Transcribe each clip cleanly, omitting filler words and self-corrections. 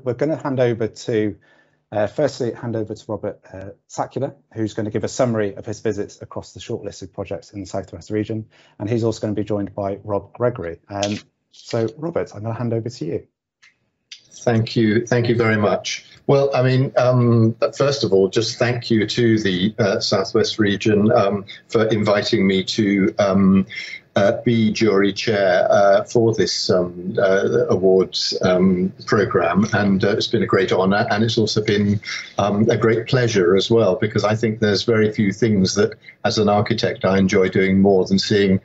we're going to hand over to, firstly, Robert Sakula, who's going to give a summary of his visits across the shortlisted projects in the South West region. And he's also going to be joined by Rob Gregory. So, Robert, I'm going to hand over to you. Thank you. Thank you very much. Well, I mean, first of all, just thank you to the Southwest region for inviting me to be jury chair for this awards programme, and it's been a great honour, and it's also been a great pleasure as well, because I think there's very few things that, as an architect, I enjoy doing more than seeing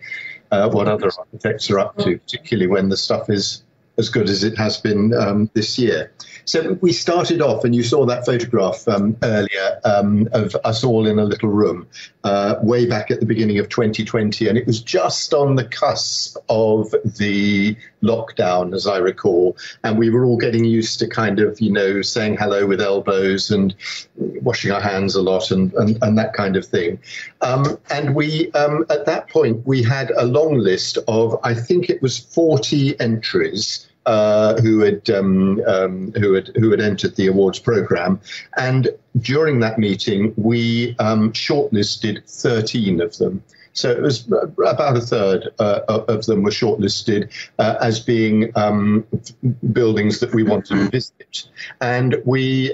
what other architects are up to, particularly when the stuff is as good as it has been this year. So we started off, and you saw that photograph earlier of us all in a little room way back at the beginning of 2020, and it was just on the cusp of the lockdown, as I recall, and we were all getting used to kind of, you know, saying hello with elbows and washing our hands a lot and that kind of thing. And we, at that point, we had a long list of, I think it was 40 entries who had entered the awards programme, and during that meeting we shortlisted 13 of them. So it was about a third of them were shortlisted as being buildings that we wanted to visit, and we.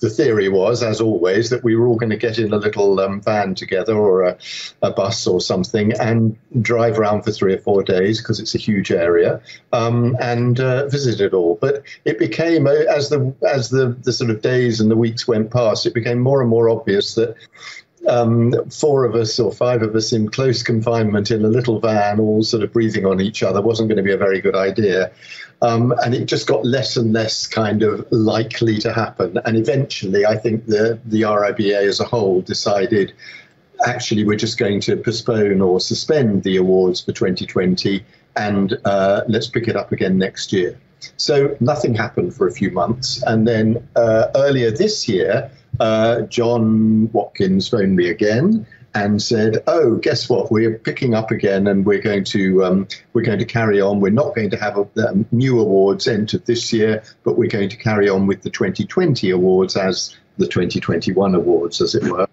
The theory was, as always, that we were all going to get in a little van together, or a bus or something, and drive around for 3 or 4 days, because it's a huge area, and visit it all. But it became, as the sort of days and the weeks went past, it became more and more obvious that 4 of us or 5 of us in close confinement in a little van, all sort of breathing on each other, wasn't going to be a very good idea. And it just got less and less kind of likely to happen. And eventually, I think the RIBA as a whole decided, actually, we're just going to postpone or suspend the awards for 2020, and let's pick it up again next year. So nothing happened for a few months. And then earlier this year, John Watkins phoned me again and said, "Oh, guess what? We're picking up again, and we're going to carry on. We're not going to have new awards entered this year, but we're going to carry on with the 2020 awards as the 2021 awards, as it were."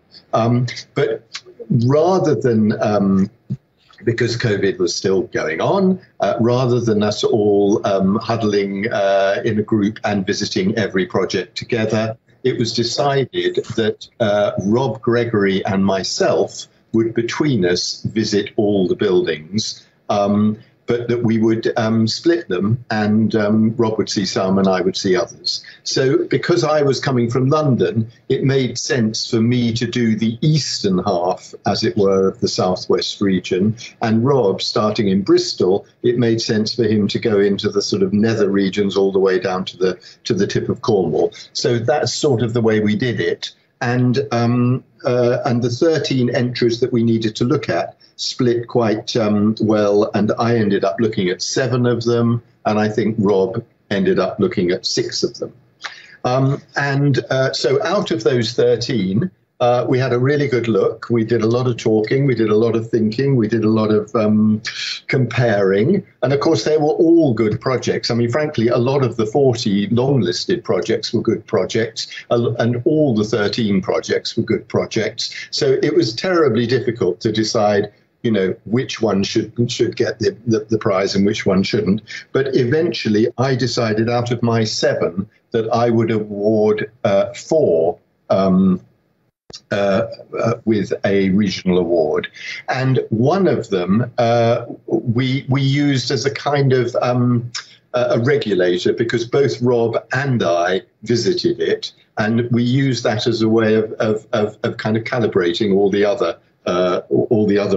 But rather than because COVID was still going on, rather than us all huddling in a group and visiting every project together, it was decided that Rob Gregory and myself would, between us, visit all the buildings, but that we would split them, and Rob would see some and I would see others. So because I was coming from London, it made sense for me to do the eastern half, as it were, of the Southwest region, and Rob, starting in Bristol, it made sense for him to go into the sort of nether regions all the way down to the tip of Cornwall. So that's sort of the way we did it. And the 13 entries that we needed to look at split quite well, and I ended up looking at 7 of them, and I think Rob ended up looking at 6 of them. So out of those 13, we had a really good look. We did a lot of talking, we did a lot of thinking, we did a lot of comparing, and of course they were all good projects. I mean, frankly, a lot of the 40 long-listed projects were good projects, and all the 13 projects were good projects. So it was terribly difficult to decide, you know, which one should get the prize and which one shouldn't. But eventually I decided, out of my 7, that I would award 4 with a regional award, and one of them we used as a kind of a regulator, because both Rob and I visited it, and we used that as a way of kind of calibrating all the other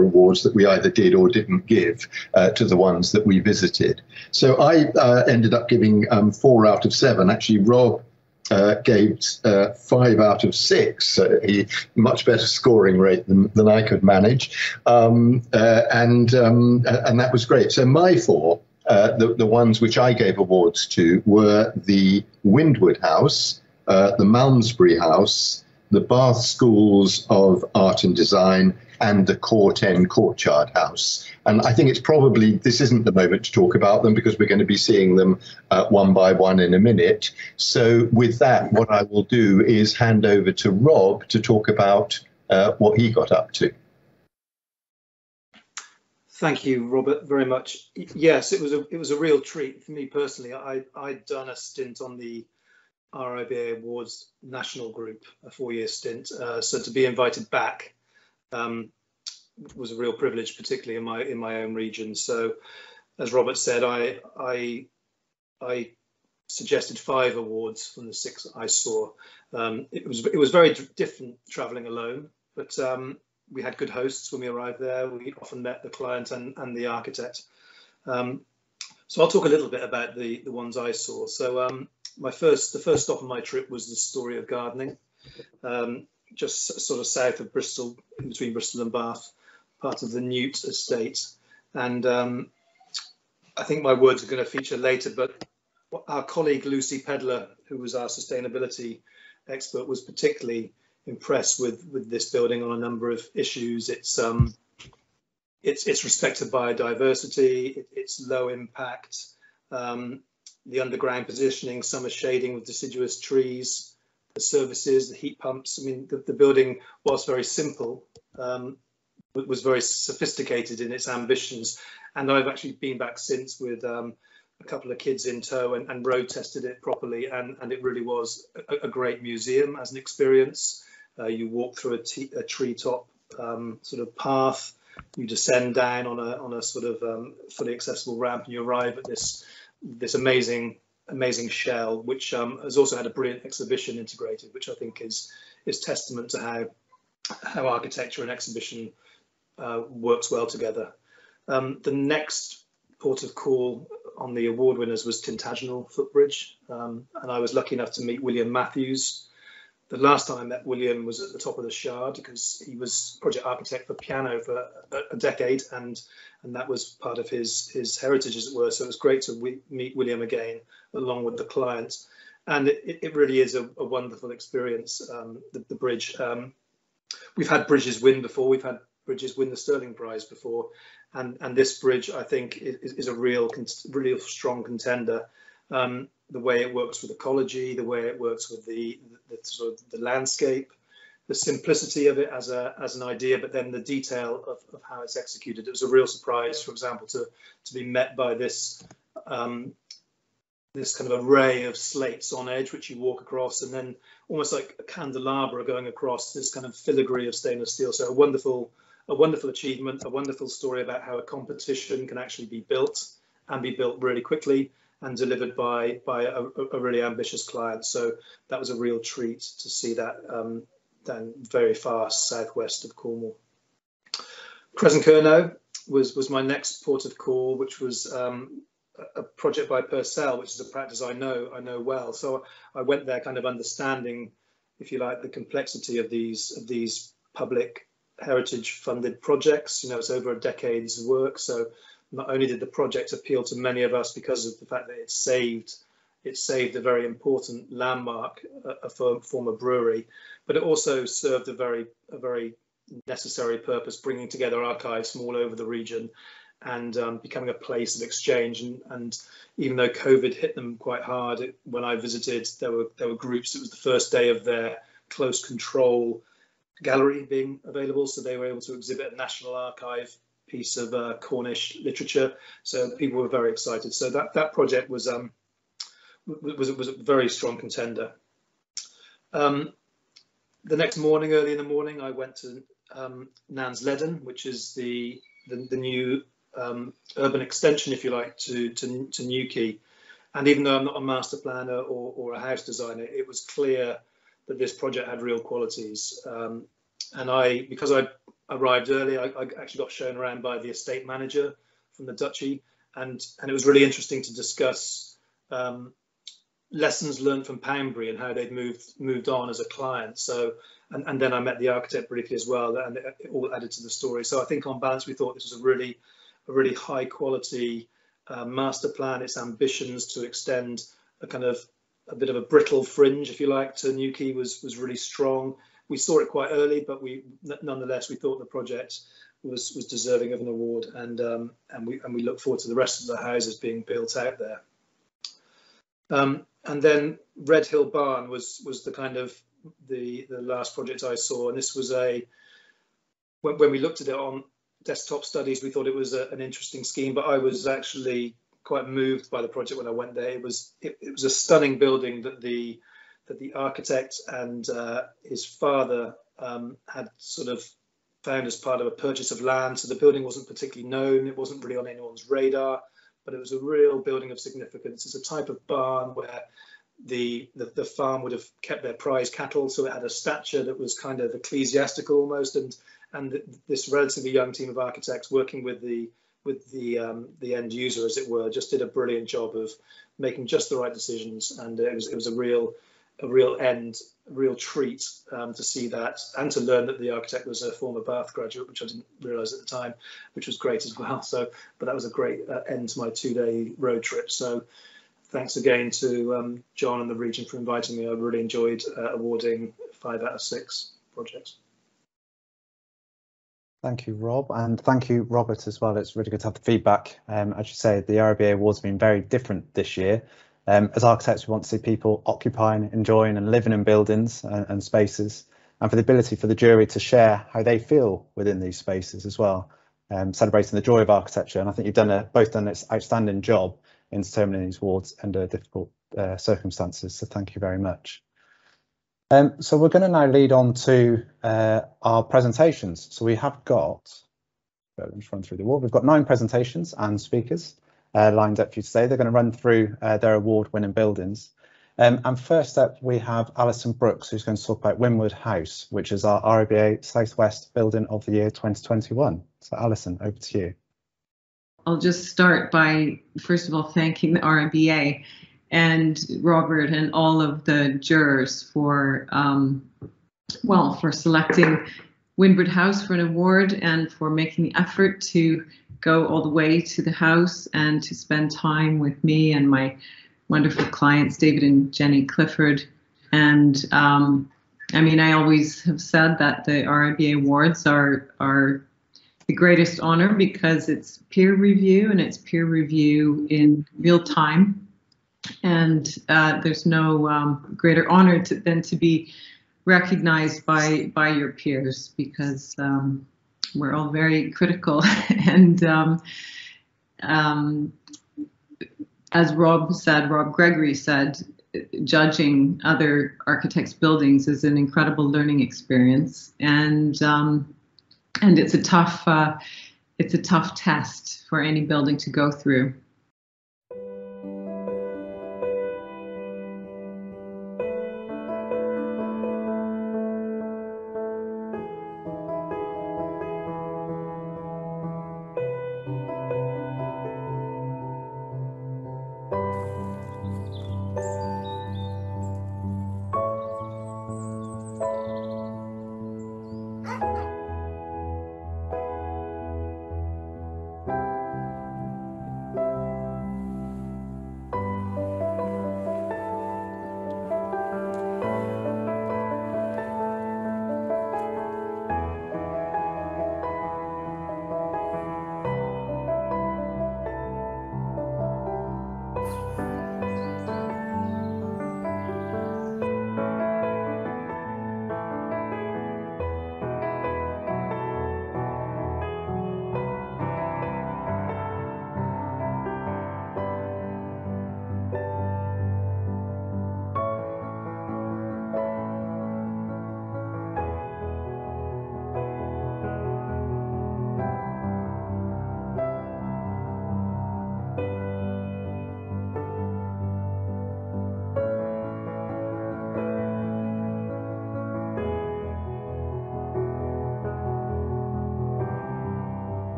awards that we either did or didn't give to the ones that we visited. So I ended up giving 4 out of 7. Actually, Rob gave 5 out of 6. He much better scoring rate than I could manage, and that was great. So my 4, the ones which I gave awards to, were the Windward House, the Malmesbury House, the Bath Schools of Art and Design, and the Corten Courtyard House. And I think it's probably, this isn't the moment to talk about them because we're going to be seeing them one by one in a minute. So with that, what I will do is hand over to Rob to talk about what he got up to. Thank you, Robert, very much. Yes, it was a real treat for me personally. I'd done a stint on the RIBA Awards national group, a 4-year stint. So to be invited back was a real privilege, particularly in my own region. So, as Robert said, I suggested 5 awards from the 6 I saw. It was very different travelling alone, but we had good hosts when we arrived there. We often met the client and the architect. So I'll talk a little bit about the ones I saw. So the first stop on my trip was the Story of Gardening, just sort of south of Bristol, in between Bristol and Bath, part of the Newt estate. And I think my words are going to feature later, but our colleague Lucy Pedler, who was our sustainability expert, was particularly impressed with this building on a number of issues. It's respect to biodiversity, it's low impact, the underground positioning, summer shading with deciduous trees, the services, the heat pumps. I mean, the building, whilst very simple, was very sophisticated in its ambitions. And I've actually been back since with a couple of kids in tow and road tested it properly, and it really was a great museum as an experience. You walk through a treetop sort of path, you descend down on a sort of fully accessible ramp, and you arrive at this amazing shell, which has also had a brilliant exhibition integrated, which I think is testament to how architecture and exhibition works well together. The next port of call on the award winners was Tintagel, Footbridge, and I was lucky enough to meet William Matthews. The last time I met William was at the top of the Shard, because he was project architect for piano for a decade, and that was part of his heritage, as it were. So it was great to meet William again, along with the client. And it really is a wonderful experience, the bridge. We've had bridges win before, we've had bridges win the Stirling Prize before, and this bridge, I think, is a real strong contender. The way it works with ecology, the way it works with the sort of the landscape, the simplicity of it as an idea, but then the detail of how it's executed. It was a real surprise, for example, to be met by this this kind of array of slates on edge, which you walk across, and then almost like a candelabra going across this kind of filigree of stainless steel. So a wonderful achievement, a wonderful story about how a competition can actually be built, and be built really quickly, and delivered by a really ambitious client. So that was a real treat to see that down very far southwest of Cornwall. Kresen Kernow was my next port of call, which was a project by Purcell, which is a practice I know well. So I went there kind of understanding, if you like, the complexity of these public heritage funded projects. You know, it's over a decade's work. So not only did the project appeal to many of us because of the fact that it saved a very important landmark, a former brewery, but it also served a very necessary purpose, bringing together archives from all over the region and becoming a place of exchange. And even though COVID hit them quite hard, when I visited, there were groups. It was the first day of their close control gallery being available, so they were able to exhibit a National Archive piece of Cornish literature. So people were very excited. So that project was a very strong contender. The next morning, early in the morning, I went to Nansledan, which is the new urban extension, if you like, to Newquay. And even though I'm not a master planner or a house designer, it was clear that this project had real qualities. And because I arrived early, I actually got shown around by the estate manager from the Duchy, and it was really interesting to discuss lessons learned from Poundbury and how they'd moved on as a client. So, and then I met the architect briefly as well, and it all added to the story. So I think on balance, we thought this was a really high quality master plan. Its ambitions to extend a bit of a brittle fringe, if you like, to Newquay was really strong. we saw it quite early, but nonetheless we thought the project was deserving of an award, and we look forward to the rest of the houses being built out there. And then Red Hill Barn was the kind of the last project I saw, and this was when we looked at it on desktop studies, we thought it was an interesting scheme, but I was actually quite moved by the project when I went there. It was a stunning building that the architect and his father had sort of found as part of a purchase of land. So the building wasn't particularly known, it wasn't really on anyone's radar, but it was a real building of significance. It's a type of barn where the farm would have kept their prize cattle, so it had a stature that was kind of ecclesiastical almost, and this relatively young team of architects working with the end user, as it were, just did a brilliant job of making just the right decisions, and it was a real treat to see that, and to learn that the architect was a former Bath graduate, which I didn't realise at the time, which was great as well. So, but that was a great end to my 2-day road trip. So thanks again to John and the region for inviting me. I really enjoyed awarding 5 out of 6 projects. Thank you, Rob, and thank you, Robert, as well. It's really good to have the feedback. As you say, the RIBA Awards have been very different this year. As architects, we want to see people occupying, enjoying and living in buildings and spaces, and for the ability for the jury to share how they feel within these spaces as well, celebrating the joy of architecture. And I think you've both done this outstanding job in determining these awards under difficult circumstances, so thank you very much. So we're going to now lead on to our presentations. So we have got, let's run through the award. We've got 9 presentations and speakers lined up for you today. They're going to run through their award-winning buildings. And first up, we have Alison Brooks, who's going to talk about Winwood House, which is our RIBA South West Building of the Year 2021. So Alison, over to you. I'll just start by, first of all, thanking the RIBA and Robert and all of the jurors for selecting Winwood House for an award, and for making the effort to go all the way to the house and to spend time with me and my wonderful clients, David and Jenny Clifford. And I mean, I always have said that the RIBA Awards are the greatest honor, because it's peer review, and it's peer review in real time. And there's no greater honor than to be recognized by your peers, because we're all very critical. And as Rob Gregory said, judging other architects' buildings is an incredible learning experience, and it's a tough test for any building to go through.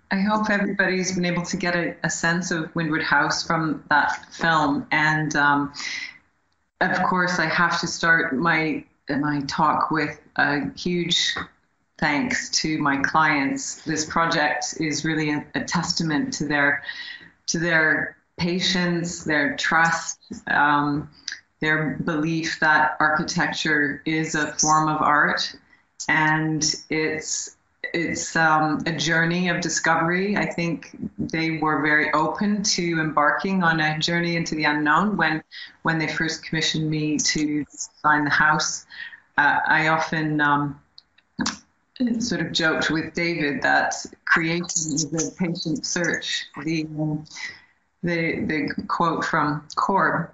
I hope everybody's been able to get a sense of Windward House from that film. And of course, I have to start my talk with a huge thanks to my clients. This project is really a testament to their patience, their trust, their belief that architecture is a form of art, and it's a journey of discovery. I think they were very open to embarking on a journey into the unknown when they first commissioned me to design the house. I often sort of joked with David that creation is a patient search. The quote from Corten.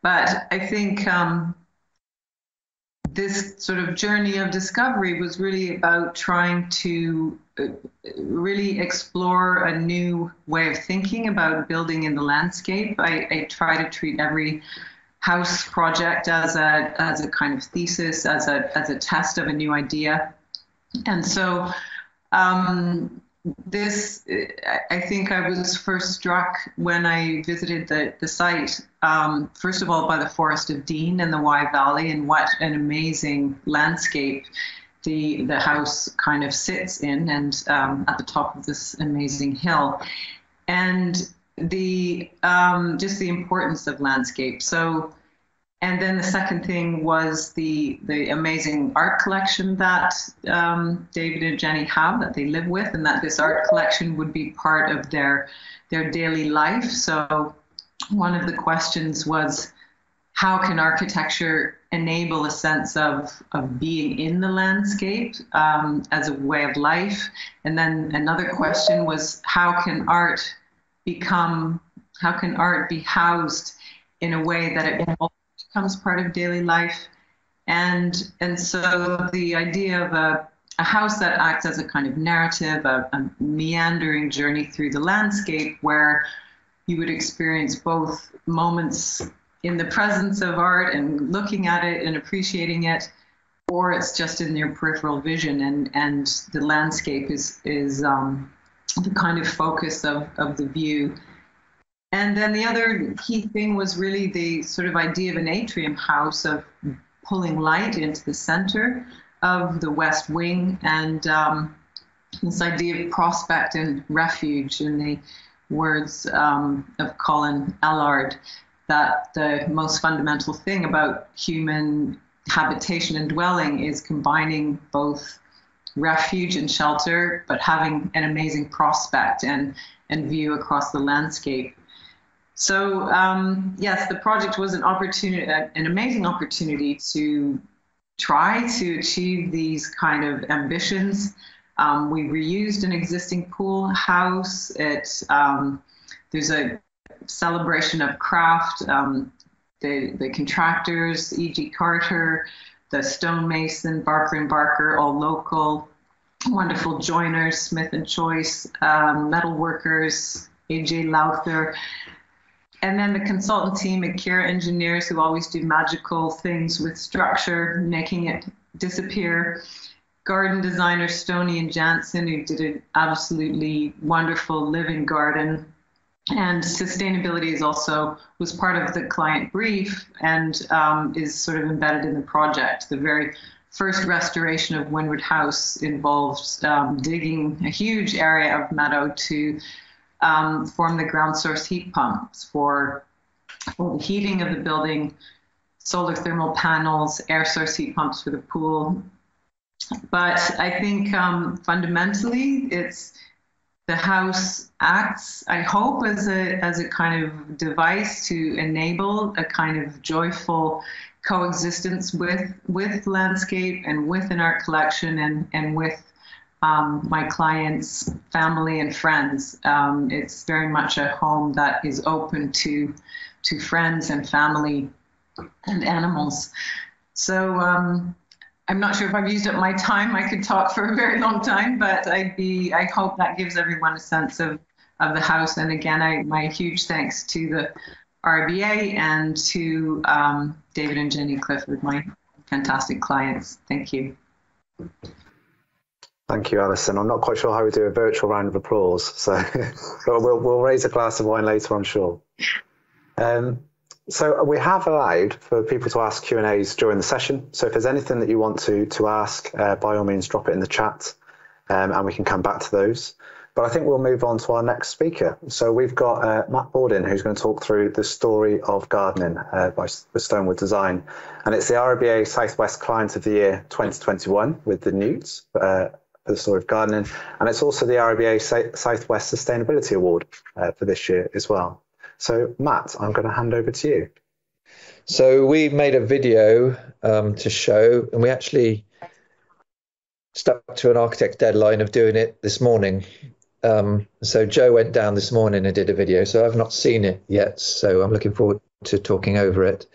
But I think this sort of journey of discovery was really about trying to really explore a new way of thinking about building in the landscape. I try to treat every house project as a kind of thesis, as a test of a new idea. And so this, I think I was first struck when I visited the site, first of all, by the Forest of Dean and the Wye Valley, and what an amazing landscape the house kind of sits in, and at the top of this amazing hill. And the just the importance of landscape. So, and then the second thing was the amazing art collection that David and Jenny have, that they live with, and that this art collection would be part of their daily life. So one of the questions was, how can architecture enable a sense of being in the landscape as a way of life? And then another question was, how can art be housed in a way that it becomes part of daily life? And so the idea of a house that acts as a kind of narrative, a meandering journey through the landscape, where you would experience both moments in the presence of art and looking at it and appreciating it, or it's just in your peripheral vision, and the landscape is the kind of focus of the view. And then the other key thing was really the sort of idea of an atrium house, of pulling light into the center of the west wing, and this idea of prospect and refuge, in the words of Colin Ellard, that the most fundamental thing about human habitation and dwelling is combining both refuge and shelter, but having an amazing prospect and view across the landscape. So yes, the project was an amazing opportunity to try to achieve these kind of ambitions. We reused an existing pool house. There's a celebration of craft. The contractors, E.G. Carter, the stonemason, Barker & Barker, all local, wonderful joiners, Smith & Choice, metal workers, A.J. Lowther, and then the consultant team at Kira Engineers, who always do magical things with structure, making it disappear. Garden designer Stoney and Jansen, who did an absolutely wonderful living garden. And sustainability was part of the client brief, and is sort of embedded in the project. The very first restoration of Windward House involved digging a huge area of meadow to form the ground source heat pumps for the heating of the building, solar thermal panels, air source heat pumps for the pool. But I think fundamentally, the house acts, I hope, as a kind of device to enable a kind of joyful coexistence with landscape and with an art collection and with my clients, family, and friends. It's very much a home that is open to friends and family and animals. So I'm not sure if I've used up my time. I could talk for a very long time, but I hope that gives everyone a sense of the house. And again, my huge thanks to the RIBA and to David and Jenny Clifford, my fantastic clients. Thank you. Thank you, Alison. I'm not quite sure how we do a virtual round of applause, so but we'll raise a glass of wine later, I'm sure. So we have allowed for people to ask Q&As during the session. So if there's anything that you want to ask, by all means, drop it in the chat, and we can come back to those. But I think we'll move on to our next speaker. So we've got Matt Borden, who's going to talk through the story of gardening with Stonewood Design. And it's the RIBA South West Client of the Year 2021 with the Newt for the story of gardening. And it's also the RIBA South West Sustainability Award for this year as well. So Matt, I'm going to hand over to you. So we made a video to show, and we actually stuck to an architect deadline of doing it this morning. So Joe went down this morning and did a video, so I've not seen it yet, so I'm looking forward to talking over it.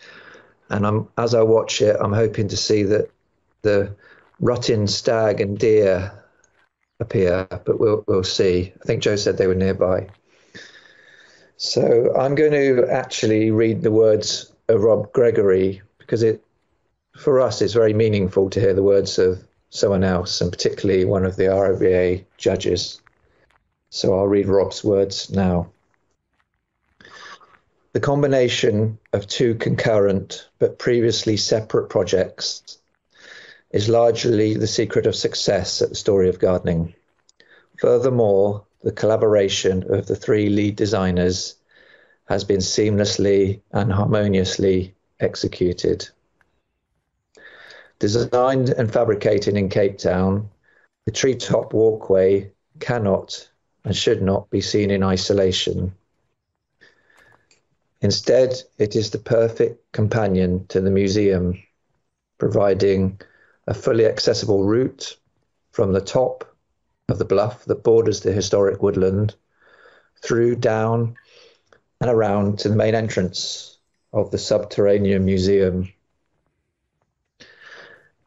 And as I watch it, I'm hoping to see that the rutting stag and deer appear, but we'll see. I think Joe said they were nearby. So I'm going to actually read the words of Rob Gregory, because for us it's very meaningful to hear the words of someone else, and particularly one of the RIBA judges. So I'll read Rob's words now. The combination of two concurrent but previously separate projects is largely the secret of success at the Story of Gardening. Furthermore, the collaboration of the three lead designers has been seamlessly and harmoniously executed. Designed and fabricated in Cape Town, the treetop walkway cannot and should not be seen in isolation. Instead, it is the perfect companion to the museum, providing a fully accessible route from the top of the bluff that borders the historic woodland through, down and around to the main entrance of the subterranean museum.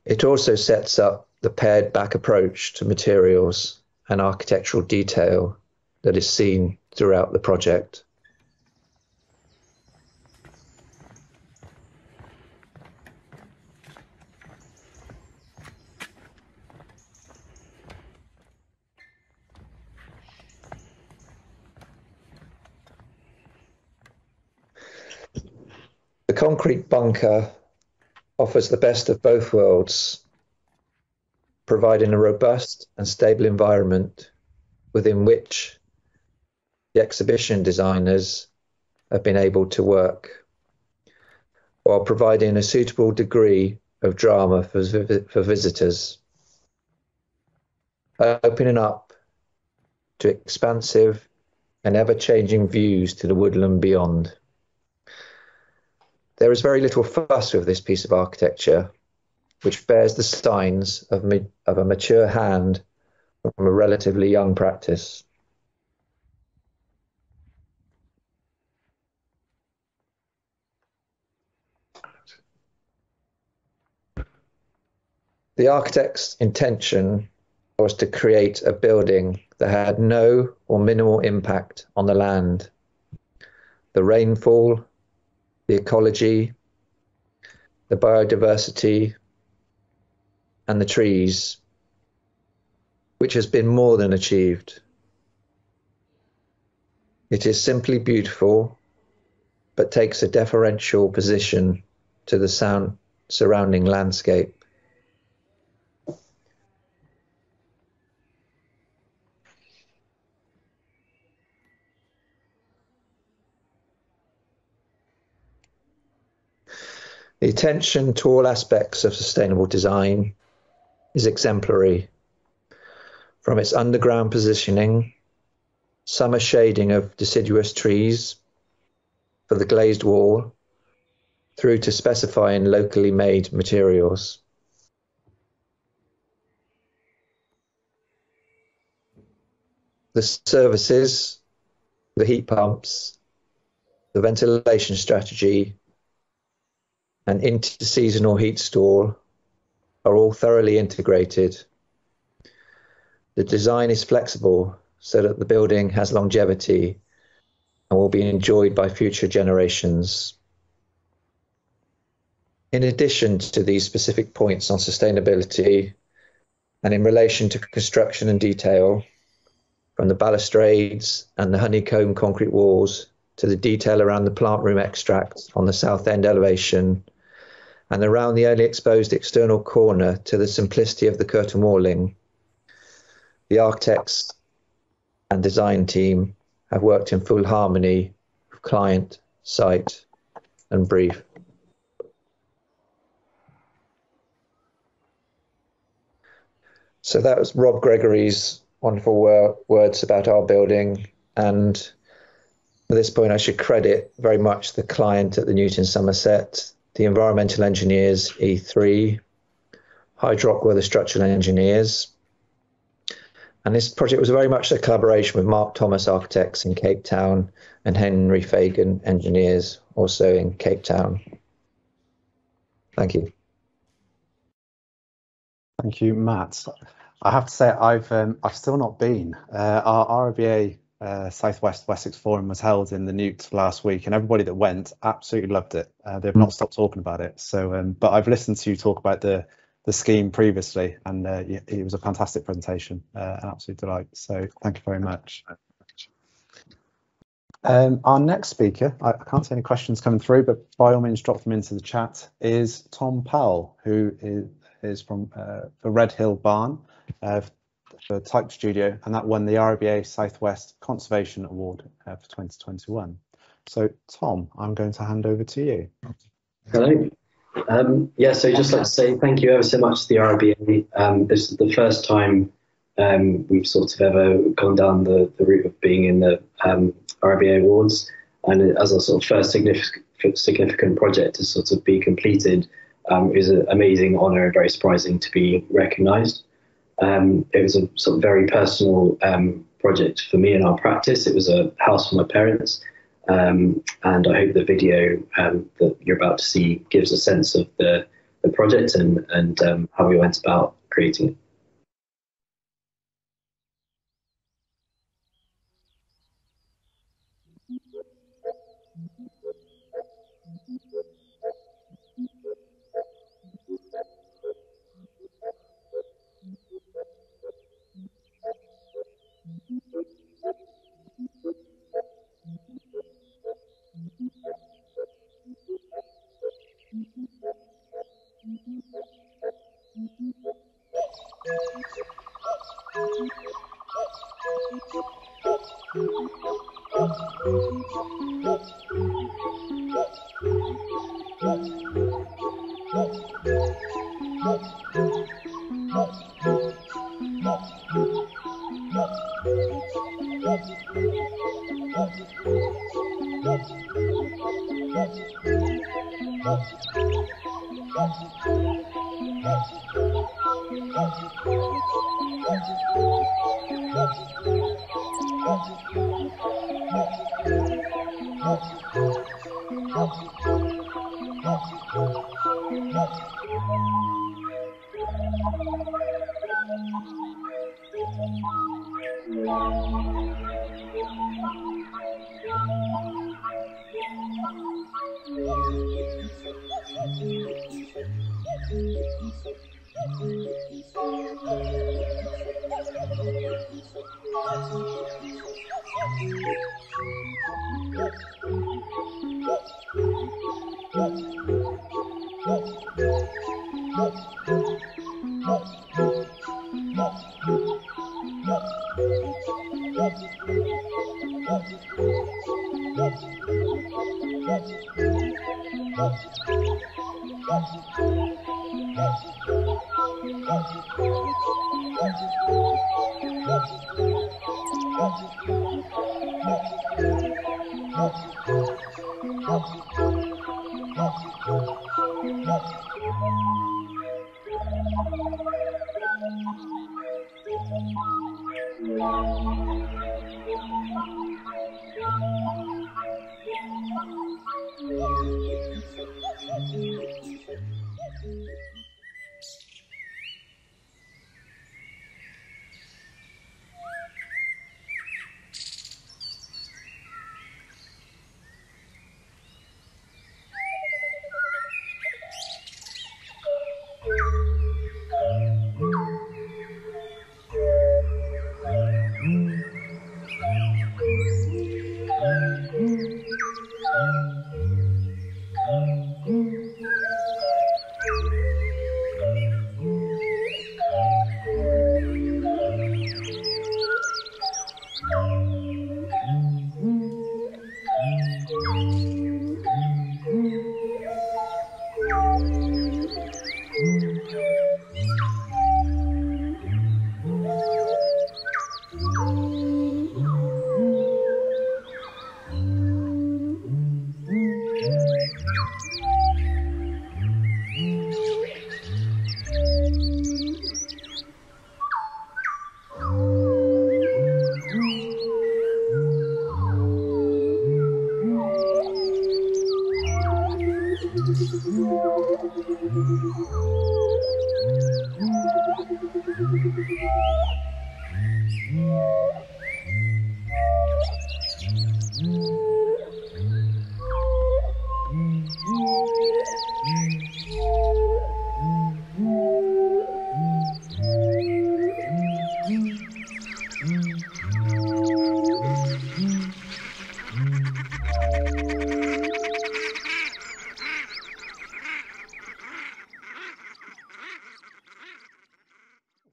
It also sets up the pared back approach to materials and architectural detail that is seen throughout the project. The concrete bunker offers the best of both worlds, providing a robust and stable environment within which the exhibition designers have been able to work, while providing a suitable degree of drama for visitors, opening up to expansive and ever-changing views to the woodland beyond. There is very little fuss with this piece of architecture, which bears the signs of a mature hand from a relatively young practice. The architect's intention was to create a building that had no or minimal impact on the land, the rainfall, the ecology, the biodiversity, and the trees, which has been more than achieved. It is simply beautiful, but takes a deferential position to the surrounding landscape. The attention to all aspects of sustainable design is exemplary, from its underground positioning, summer shading of deciduous trees for the glazed wall, through to specifying locally made materials. The services, the heat pumps, the ventilation strategy, and interseasonal heat store are all thoroughly integrated. The design is flexible so that the building has longevity and will be enjoyed by future generations. In addition to these specific points on sustainability, And in relation to construction and detail, from the balustrades and the honeycomb concrete walls to the detail around the plant room extract on the south end elevation, and around the only exposed external corner to the simplicity of the curtain walling, the architects and design team have worked in full harmony with client, site and brief. So that was Rob Gregory's wonderful words about our building. And at this point, I should credit very much the client at the Newt in Somerset, the environmental engineers, E3, Hydrock were the structural engineers. And this project was very much a collaboration with Mark Thomas Architects in Cape Town and Henry Fagan Engineers, also in Cape Town. Thank you. Thank you, Matt. I have to say I've still not been. Our RIBA South West Wessex Forum was held in the Newt last week, and everybody that went absolutely loved it. They've not stopped talking about it. So, but I've listened to you talk about the scheme previously, and it was a fantastic presentation, an absolute delight. So, thank you very much. Our next speaker, I can't see any questions coming through, but by all means drop them into the chat, is Tom Powell, who is from the Red Hill Barn for Type Studio, and that won the RIBA Southwest Conservation Award for 2021. So Tom, I'm going to hand over to you. Hello. Yeah, so just like to say thank you ever so much to the RIBA. This is the first time we've sort of ever gone down the route of being in the RIBA Awards, and as a sort of first significant project to sort of be completed, it was an amazing honour and very surprising to be recognised. It was a sort of very personal project for me and our practice. It was a house for my parents, and I hope the video that you're about to see gives a sense of the project and how we went about creating it.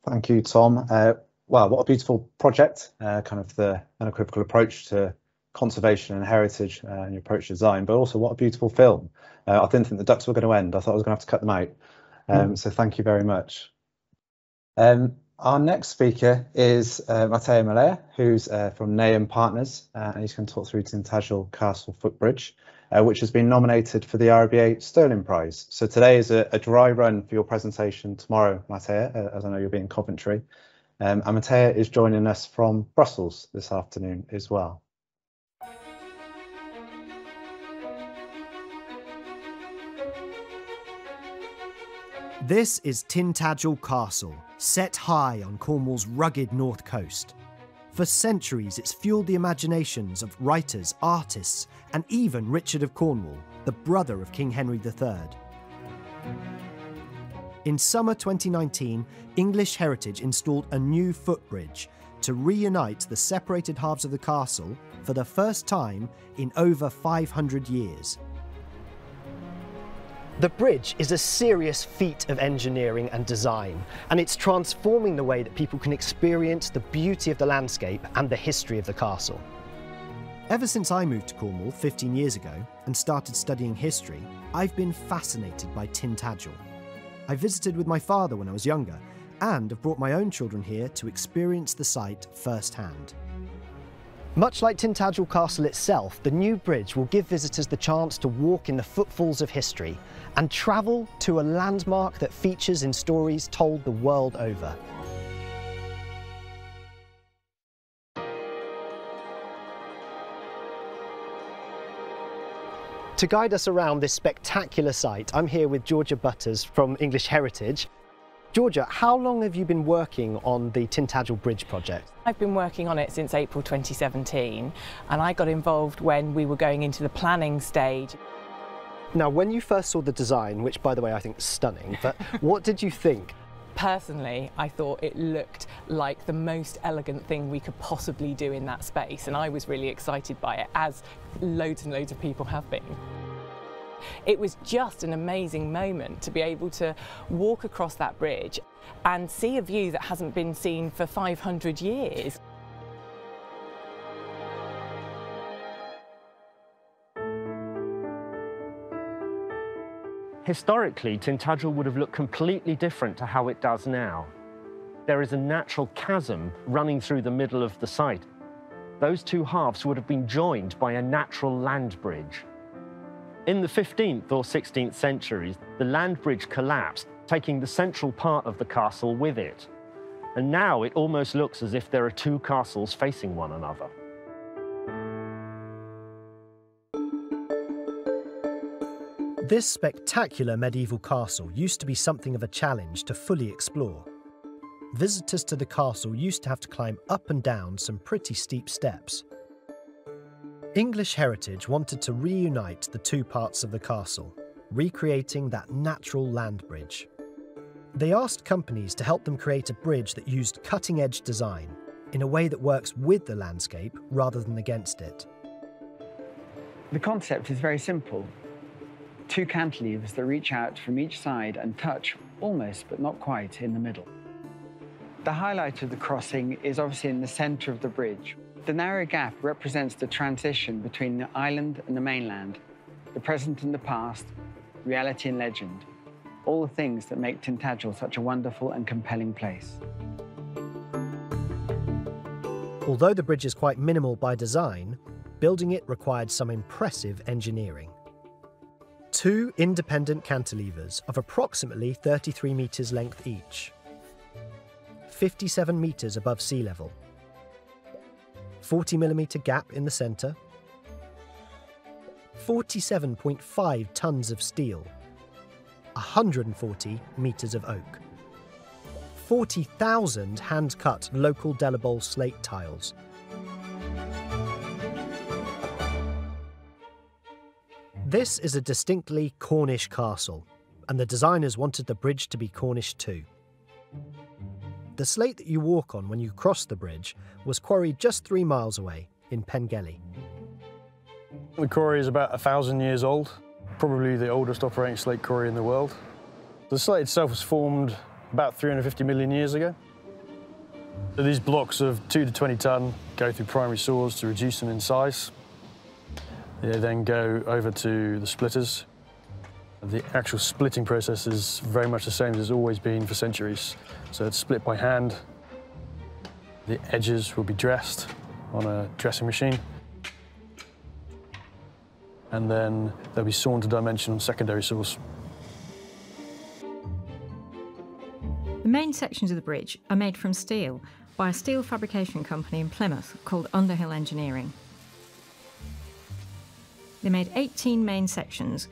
Thank you, Tom. Wow, what a beautiful project, kind of the unequivocal approach to conservation and heritage and your approach to design, but also what a beautiful film. I didn't think the ducks were going to end. I thought I was going to have to cut them out. So thank you very much. Our next speaker is Matteo Malea, who's from Nahum Partners, and he's going to talk through Tintagel Castle Footbridge, which has been nominated for the RIBA Sterling Prize. So today is a dry run for your presentation tomorrow, Matteo, as I know you'll be in Coventry. And Matteo is joining us from Brussels this afternoon as well. This is Tintagel Castle, set high on Cornwall's rugged north coast. For centuries, it's fueled the imaginations of writers, artists, and even Richard of Cornwall, the brother of King Henry III. In summer 2019, English Heritage installed a new footbridge to reunite the separated halves of the castle for the first time in over 500 years. The bridge is a serious feat of engineering and design, and it's transforming the way that people can experience the beauty of the landscape and the history of the castle. Ever since I moved to Cornwall 15 years ago and started studying history, I've been fascinated by Tintagel. I visited with my father when I was younger and have brought my own children here to experience the site firsthand. Much like Tintagel Castle itself, the new bridge will give visitors the chance to walk in the footfalls of history and travel to a landmark that features in stories told the world over. To guide us around this spectacular site, I'm here with Georgia Butters from English Heritage. Georgia, how long have you been working on the Tintagel Bridge project? I've been working on it since April 2017, and I got involved when we were going into the planning stage. Now, when you first saw the design, which by the way I think is stunning, but what did you think? Personally, I thought it looked like the most elegant thing we could possibly do in that space, and I was really excited by it, as loads and loads of people have been. It was just an amazing moment to be able to walk across that bridge and see a view that hasn't been seen for 500 years. Historically, Tintagel would have looked completely different to how it does now. There is a natural chasm running through the middle of the site. Those two halves would have been joined by a natural land bridge. In the 15th or 16th centuries, the land bridge collapsed, taking the central part of the castle with it. And now it almost looks as if there are two castles facing one another. This spectacular medieval castle used to be something of a challenge to fully explore. Visitors to the castle used to have to climb up and down some pretty steep steps. English Heritage wanted to reunite the two parts of the castle, recreating that natural land bridge. They asked companies to help them create a bridge that used cutting-edge design in a way that works with the landscape rather than against it. The concept is very simple. Two cantilevers that reach out from each side and touch almost, but not quite, in the middle. The highlight of the crossing is obviously in the centre of the bridge. The narrow gap represents the transition between the island and the mainland, the present and the past, reality and legend, all the things that make Tintagel such a wonderful and compelling place. Although the bridge is quite minimal by design, building it required some impressive engineering. Two independent cantilevers of approximately 33 metres length each, 57 metres above sea level, 40mm gap in the centre, 47.5 tonnes of steel, 140 metres of oak, 40,000 hand-cut local Delabole slate tiles. This is a distinctly Cornish castle, and the designers wanted the bridge to be Cornish too. The slate that you walk on when you cross the bridge was quarried just 3 miles away in Pengelly. The quarry is about 1,000 years old, probably the oldest operating slate quarry in the world. The slate itself was formed about 350 million years ago. So these blocks of 2 to 20 tonne go through primary saws to reduce them in size. They then go over to the splitters. The actual splitting process is very much the same as it's always been for centuries. So it's split by hand. The edges will be dressed on a dressing machine. And then they'll be sawn to dimension on secondary saws. The main sections of the bridge are made from steel by a steel fabrication company in Plymouth called Underhill Engineering. They made 18 main sections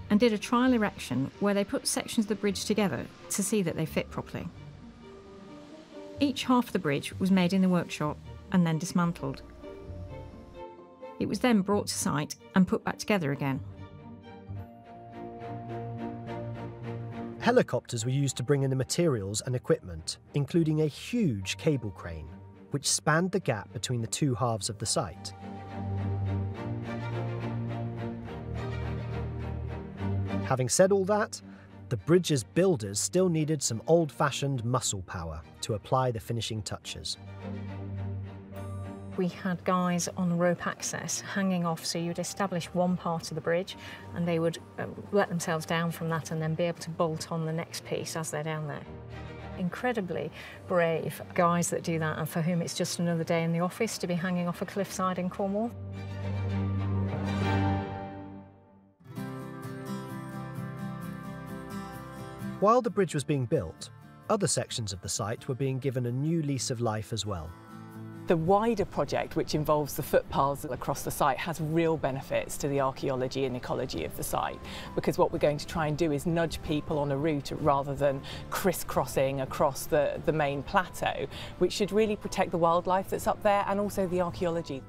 and did a trial erection where they put sections of the bridge together to see that they fit properly. Each half of the bridge was made in the workshop and then dismantled. It was then brought to site and put back together again. Helicopters were used to bring in the materials and equipment, including a huge cable crane, which spanned the gap between the two halves of the site. Having said all that, the bridge's builders still needed some old-fashioned muscle power to apply the finishing touches. We had guys on rope access hanging off, so you'd establish one part of the bridge and they would let themselves down from that and then be able to bolt on the next piece as they're down there. Incredibly brave guys that do that, and for whom it's just another day in the office to be hanging off a cliffside in Cornwall. While the bridge was being built, other sections of the site were being given a new lease of life as well. The wider project, which involves the footpaths across the site, has real benefits to the archaeology and ecology of the site, because what we're going to try and do is nudge people on a route rather than crisscrossing across the main plateau, which should really protect the wildlife that's up there and also the archaeology.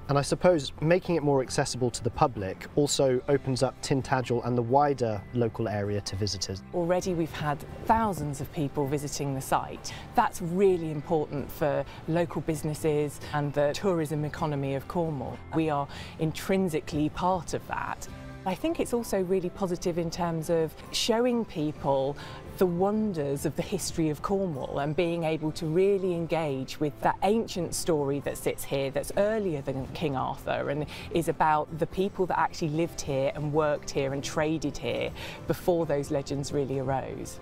And I suppose making it more accessible to the public also opens up Tintagel and the wider local area to visitors. Already we've had thousands of people visiting the site. That's really important for local businesses and the tourism economy of Cornwall. We are intrinsically part of that. I think it's also really positive in terms of showing people the wonders of the history of Cornwall and being able to really engage with that ancient story that sits here, that's earlier than King Arthur and is about the people that actually lived here and worked here and traded here before those legends really arose.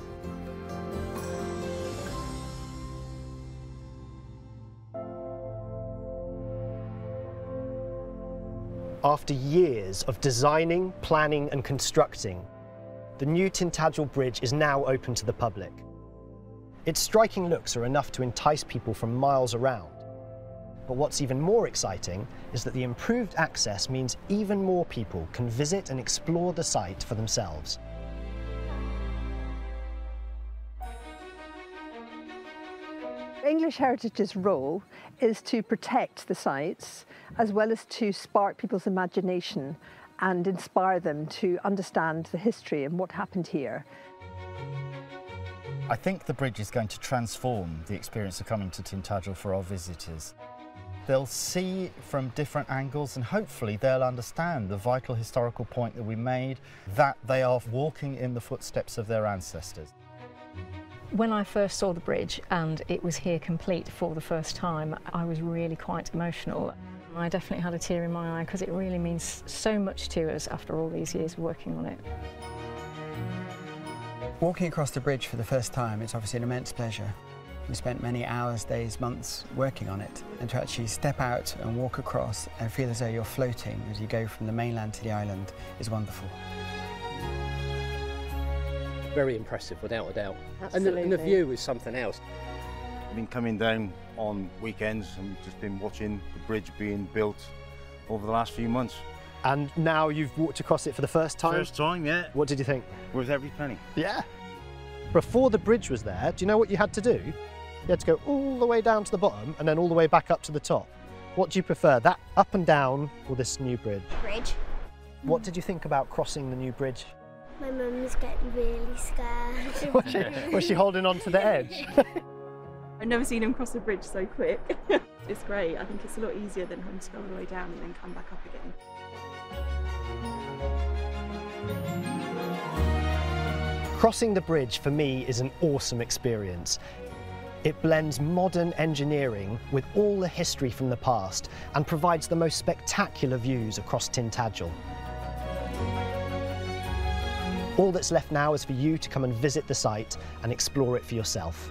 After years of designing, planning and constructing, the new Tintagel Bridge is now open to the public. Its striking looks are enough to entice people from miles around. But what's even more exciting is that the improved access means even more people can visit and explore the site for themselves. English Heritage's role is to protect the sites as well as to spark people's imagination and inspire them to understand the history and what happened here. I think the bridge is going to transform the experience of coming to Tintagel for our visitors. They'll see from different angles and hopefully they'll understand the vital historical point that we made, that they are walking in the footsteps of their ancestors. When I first saw the bridge and it was here complete for the first time, I was really quite emotional. I definitely had a tear in my eye because it really means so much to us after all these years of working on it. Walking across the bridge for the first time, it's obviously an immense pleasure. We spent many hours, days, months working on it, and to actually step out and walk across and feel as though you're floating as you go from the mainland to the island is wonderful. Very impressive, without a doubt. Absolutely. And the view is something else. I've been coming down on weekends and just been watching the bridge being built over the last few months. And now you've walked across it for the first time? First time, yeah. What did you think? Worth every penny. Yeah. Before the bridge was there, do you know what you had to do? You had to go all the way down to the bottom and then all the way back up to the top. What do you prefer, that up and down or this new bridge? Bridge. What did you think about crossing the new bridge? My mum's getting really scared. Was she holding on to the edge? I've never seen him cross a bridge so quick. It's great. I think it's a lot easier than him to go all the way down and then come back up again. Crossing the bridge for me is an awesome experience. It blends modern engineering with all the history from the past and provides the most spectacular views across Tintagel. All that's left now is for you to come and visit the site and explore it for yourself.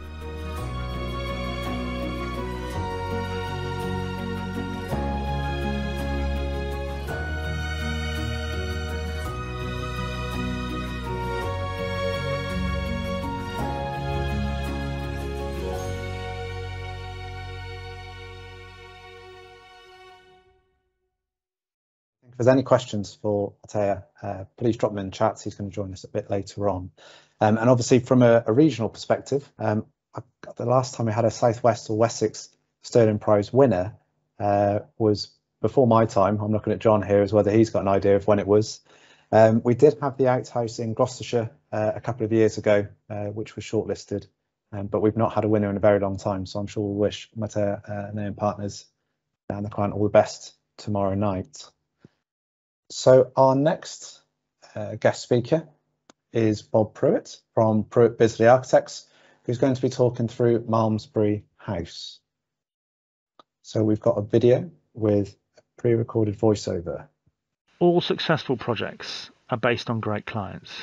If there's any questions for Ataya, please drop them in the chat. He's going to join us a bit later on. And obviously from a regional perspective, the last time we had a South West or Wessex Sterling Prize winner was before my time. I'm looking at John here as whether he's got an idea of when it was. We did have the Outhouse in Gloucestershire a couple of years ago, which was shortlisted, but we've not had a winner in a very long time. So I'm sure we'll wish Mattea and partners and the client all the best tomorrow night. So our next guest speaker is Bob Prewett from Prewett Bizley Architects, who's going to be talking through Malmesbury House. So we've got a video with a pre-recorded voiceover. All successful projects are based on great clients.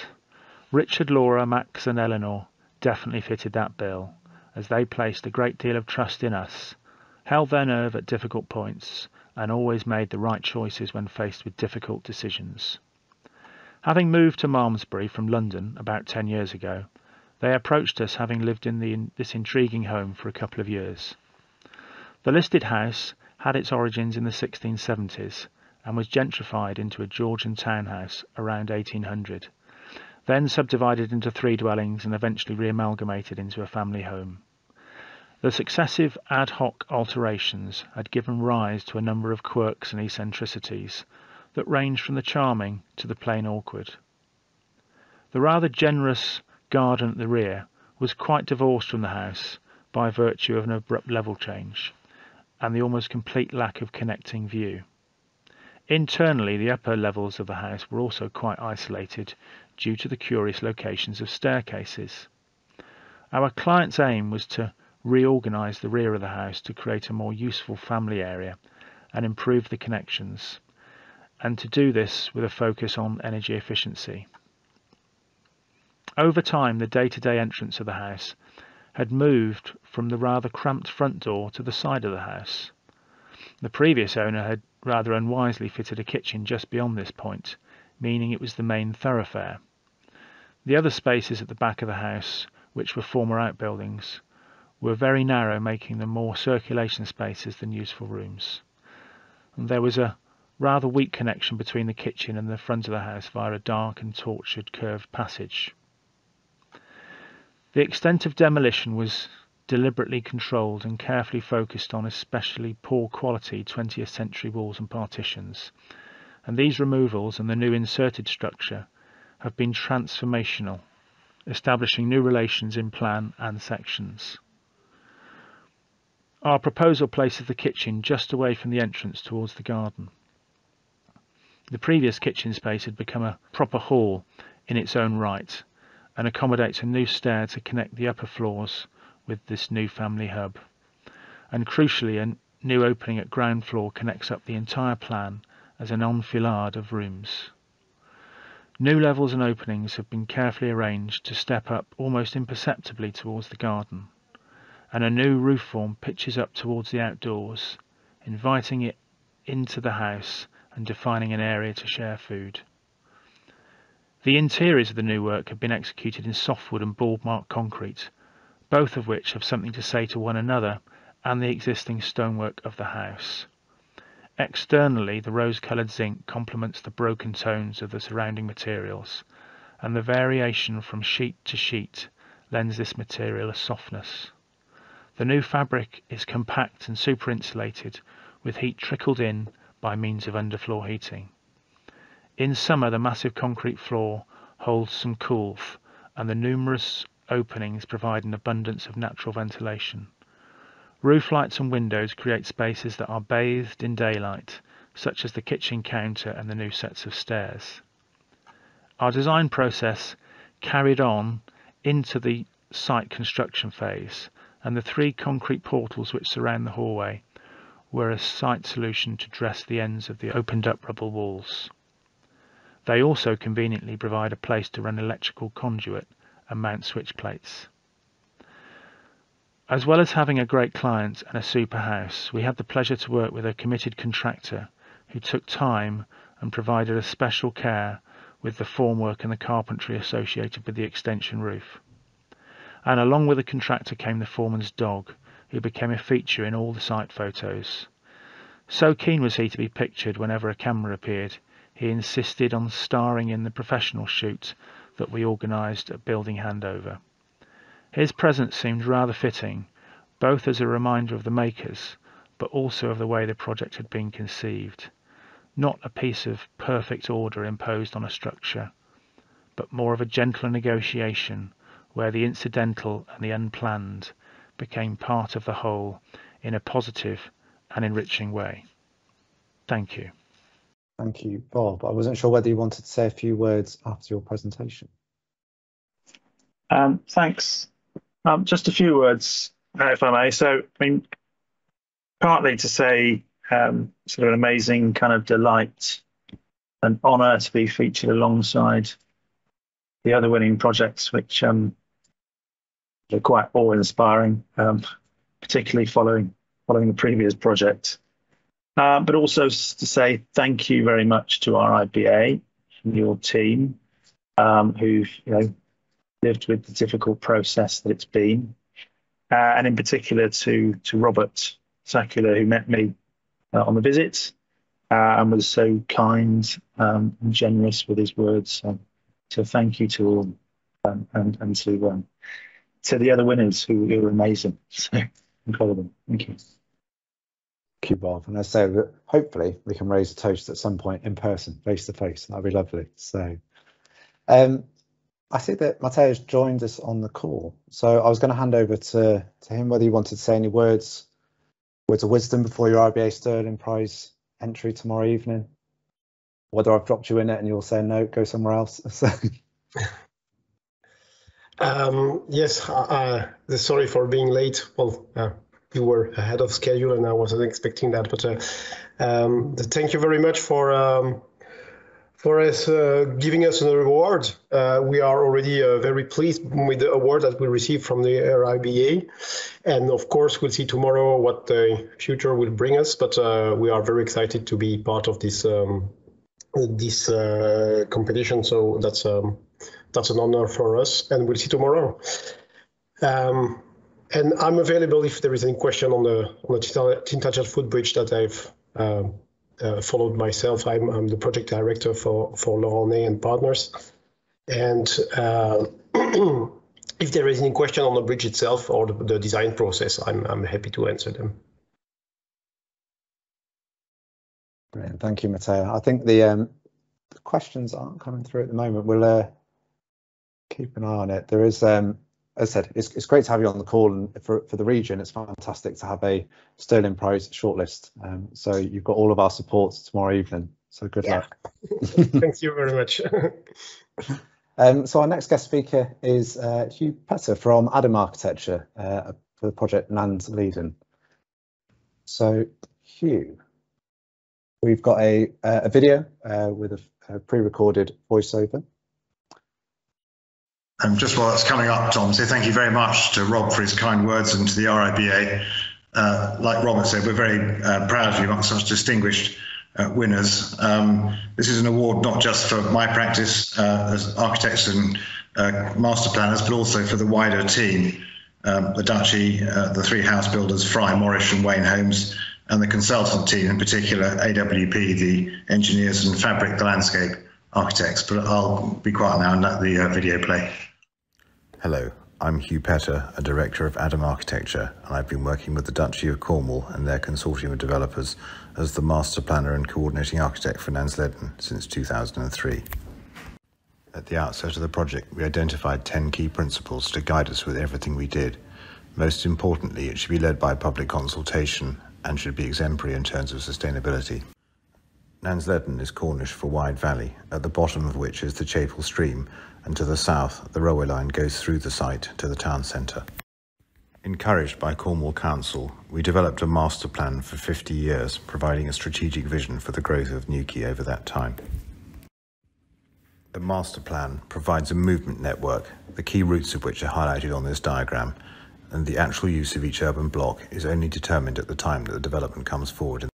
Richard, Laura, Max and Eleanor definitely fitted that bill, as they placed a great deal of trust in us, held their nerve at difficult points, and always made the right choices when faced with difficult decisions. Having moved to Malmesbury from London about 10 years ago, they approached us having lived in this intriguing home for a couple of years. The listed house had its origins in the 1670s and was gentrified into a Georgian townhouse around 1800, then subdivided into 3 dwellings and eventually re-amalgamated into a family home. The successive ad hoc alterations had given rise to a number of quirks and eccentricities that ranged from the charming to the plain awkward. The rather generous garden at the rear was quite divorced from the house by virtue of an abrupt level change and the almost complete lack of connecting view. Internally, the upper levels of the house were also quite isolated due to the curious locations of staircases. Our client's aim was to reorganise the rear of the house to create a more useful family area and improve the connections, and to do this with a focus on energy efficiency. Over time, the day-to-day entrance of the house had moved from the rather cramped front door to the side of the house. The previous owner had rather unwisely fitted a kitchen just beyond this point, meaning it was the main thoroughfare. The other spaces at the back of the house, which were former outbuildings, were very narrow, making them more circulation spaces than useful rooms. And there was a rather weak connection between the kitchen and the front of the house via a dark and tortured curved passage. The extent of demolition was deliberately controlled and carefully focused on especially poor quality 20th century walls and partitions, and these removals and the new inserted structure have been transformational, establishing new relations in plan and sections. Our proposal places the kitchen just away from the entrance towards the garden. The previous kitchen space had become a proper hall in its own right and accommodates a new stair to connect the upper floors with this new family hub. And crucially, a new opening at ground floor connects up the entire plan as an enfilade of rooms. New levels and openings have been carefully arranged to step up almost imperceptibly towards the garden, and a new roof form pitches up towards the outdoors, inviting it into the house and defining an area to share food. The interiors of the new work have been executed in softwood and bald-mark concrete, both of which have something to say to one another and the existing stonework of the house. Externally, the rose-coloured zinc complements the broken tones of the surrounding materials, and the variation from sheet to sheet lends this material a softness. The new fabric is compact and super insulated, with heat trickled in by means of underfloor heating. In summer, the massive concrete floor holds some coolth, and the numerous openings provide an abundance of natural ventilation. Roof lights and windows create spaces that are bathed in daylight, such as the kitchen counter and the new sets of stairs. Our design process carried on into the site construction phase, and the 3 concrete portals which surround the hallway were a site solution to dress the ends of the opened up rubble walls. They also conveniently provide a place to run electrical conduit and mount switch plates. As well as having a great client and a super house, we had the pleasure to work with a committed contractor who took time and provided a special care with the formwork and the carpentry associated with the extension roof. And along with the contractor came the foreman's dog, who became a feature in all the site photos. So keen was he to be pictured whenever a camera appeared, he insisted on starring in the professional shoot that we organised at building handover. His presence seemed rather fitting, both as a reminder of the makers, but also of the way the project had been conceived. Not a piece of perfect order imposed on a structure, but more of a gentler negotiation where the incidental and the unplanned became part of the whole in a positive and enriching way. Thank you. Thank you, Bob. I wasn't sure whether you wanted to say a few words after your presentation. Thanks. Just a few words, if I may. So, I mean, partly to say sort of an amazing kind of delight and honour to be featured alongside the other winning projects, which are quite awe-inspiring, particularly following the previous project. But also to say thank you very much to our RIBA and your team, who've lived with the difficult process that it's been, and in particular to Robert Sakula, who met me on the visit and was so kind and generous with his words. So thank you to all, and to the other winners who were amazing. So incredible. Thank you. Thank you, Bob. And I say that hopefully we can raise a toast at some point in person, face to face. That'd be lovely. So I see that Matteo's joined us on the call. So I was going to hand over to him, whether you wanted to say any words of wisdom before your RBA Sterling Prize entry tomorrow evening, whether I've dropped you in it and you'll say no, go somewhere else. Yes, sorry for being late. Well, you were ahead of schedule and I wasn't expecting that, but thank you very much for giving us an award. We are already very pleased with the award that we received from the RIBA. And of course, we'll see tomorrow what the future will bring us, but we are very excited to be part of this competition. So that's an honor for us, and we'll see tomorrow. And I'm available if there is any question on the Tintagel Footbridge that I've followed myself. I'm the project director for Laurent and Partners. And if there is any question on the bridge itself or the design process, I'm happy to answer them. Brilliant. Thank you, Matteo. I think the questions aren't coming through at the moment. We'll keep an eye on it. There is, as I said, it's great to have you on the call, and for the region, it's fantastic to have a Sterling Prize shortlist. So you've got all of our support tomorrow evening. So good luck. Thank you very much. So our next guest speaker is Hugh Petter from Adam Architecture for the project Nansledan. So Hugh, we've got a video with a pre-recorded voiceover. Just while it's coming up, Tom, say thank you very much to Rob for his kind words and to the RIBA. Like Robert said, we're very proud of you amongst such distinguished winners. This is an award not just for my practice as architects and master planners, but also for the wider team, the Duchy, the three house builders, Fry, Morrish and Wayne Homes, and the consultant team, in particular AWP, the engineers, and Fabric, the landscape architects. But I'll be quiet now and let the video play. Hello, I'm Hugh Petter, a director of Adam Architecture, and I've been working with the Duchy of Cornwall and their consortium of developers as the master planner and coordinating architect for Nansledan since 2003. At the outset of the project, we identified 10 key principles to guide us with everything we did. Most importantly, it should be led by public consultation and should be exemplary in terms of sustainability. Nansledan is Cornish for wide valley, at the bottom of which is the Chapel stream, and to the south, the railway line goes through the site to the town centre. Encouraged by Cornwall Council, we developed a master plan for 50 years, providing a strategic vision for the growth of Newquay over that time. The master plan provides a movement network, the key routes of which are highlighted on this diagram, and the actual use of each urban block is only determined at the time that the development comes forward.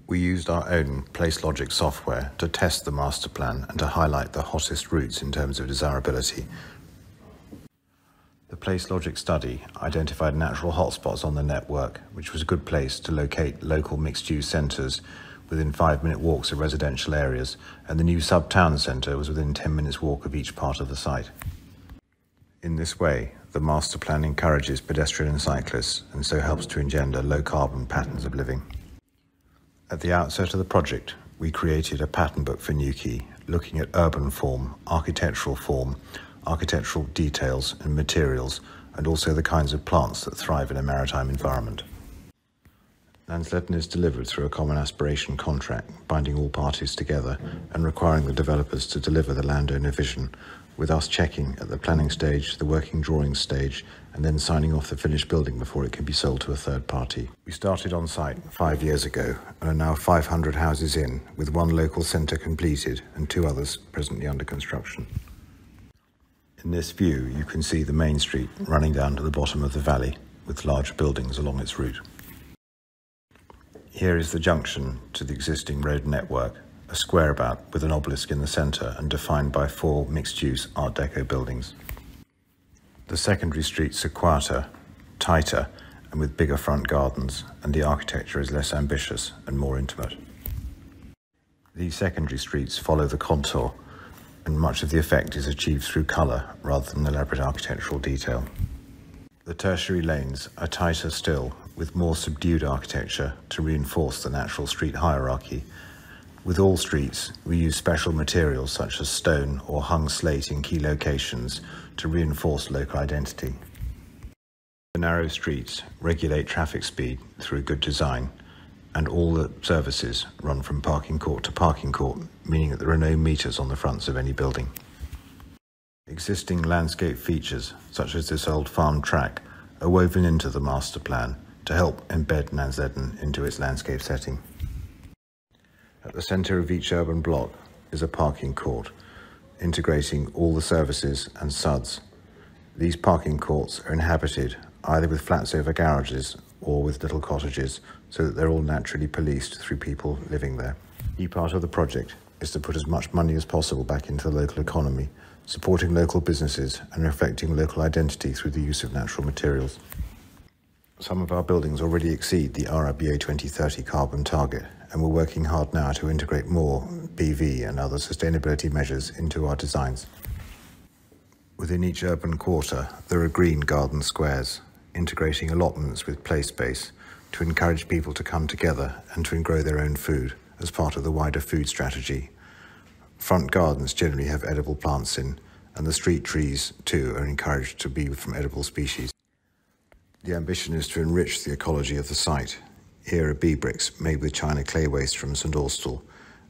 We used our own PlaceLogic software to test the master plan and to highlight the hottest routes in terms of desirability. The PlaceLogic study identified natural hotspots on the network, which was a good place to locate local mixed-use centres within 5-minute walks of residential areas, and the new sub-town centre was within 10 minutes walk of each part of the site. In this way, the master plan encourages pedestrian and cyclists and so helps to engender low-carbon patterns of living. At the outset of the project, we created a pattern book for Newquay, looking at urban form, architectural details and materials, and also the kinds of plants that thrive in a maritime environment. Nansledan is delivered through a common aspiration contract, binding all parties together and requiring the developers to deliver the landowner vision, with us checking at the planning stage, the working drawing stage, and then signing off the finished building before it can be sold to a third party. We started on site 5 years ago and are now 500 houses in, with 1 local centre completed and 2 others presently under construction. In this view, you can see the main street running down to the bottom of the valley, with large buildings along its route. Here is the junction to the existing road network, a square about with an obelisk in the centre and defined by 4 mixed-use Art Deco buildings. The secondary streets are quieter, tighter, and with bigger front gardens, and the architecture is less ambitious and more intimate. These secondary streets follow the contour, and much of the effect is achieved through colour rather than elaborate architectural detail. The tertiary lanes are tighter still, with more subdued architecture to reinforce the natural street hierarchy. With all streets, we use special materials such as stone or hung slate in key locations to reinforce local identity. The narrow streets regulate traffic speed through good design, and all the services run from parking court to parking court, meaning that there are no meters on the fronts of any building. Existing landscape features, such as this old farm track, are woven into the master plan to help embed Nansledan into its landscape setting. At the centre of each urban block is a parking court, integrating all the services and SUDs. These parking courts are inhabited either with flats over garages or with little cottages, so that they're all naturally policed through people living there. Key part of the project is to put as much money as possible back into the local economy, supporting local businesses and reflecting local identity through the use of natural materials. Some of our buildings already exceed the RIBA 2030 carbon target, and we're working hard now to integrate more BV and other sustainability measures into our designs. Within each urban quarter, there are green garden squares, integrating allotments with play space to encourage people to come together and to grow their own food as part of the wider food strategy. Front gardens generally have edible plants in, and the street trees too are encouraged to be from edible species. The ambition is to enrich the ecology of the site. Here are bee bricks made with China clay waste from St Austell,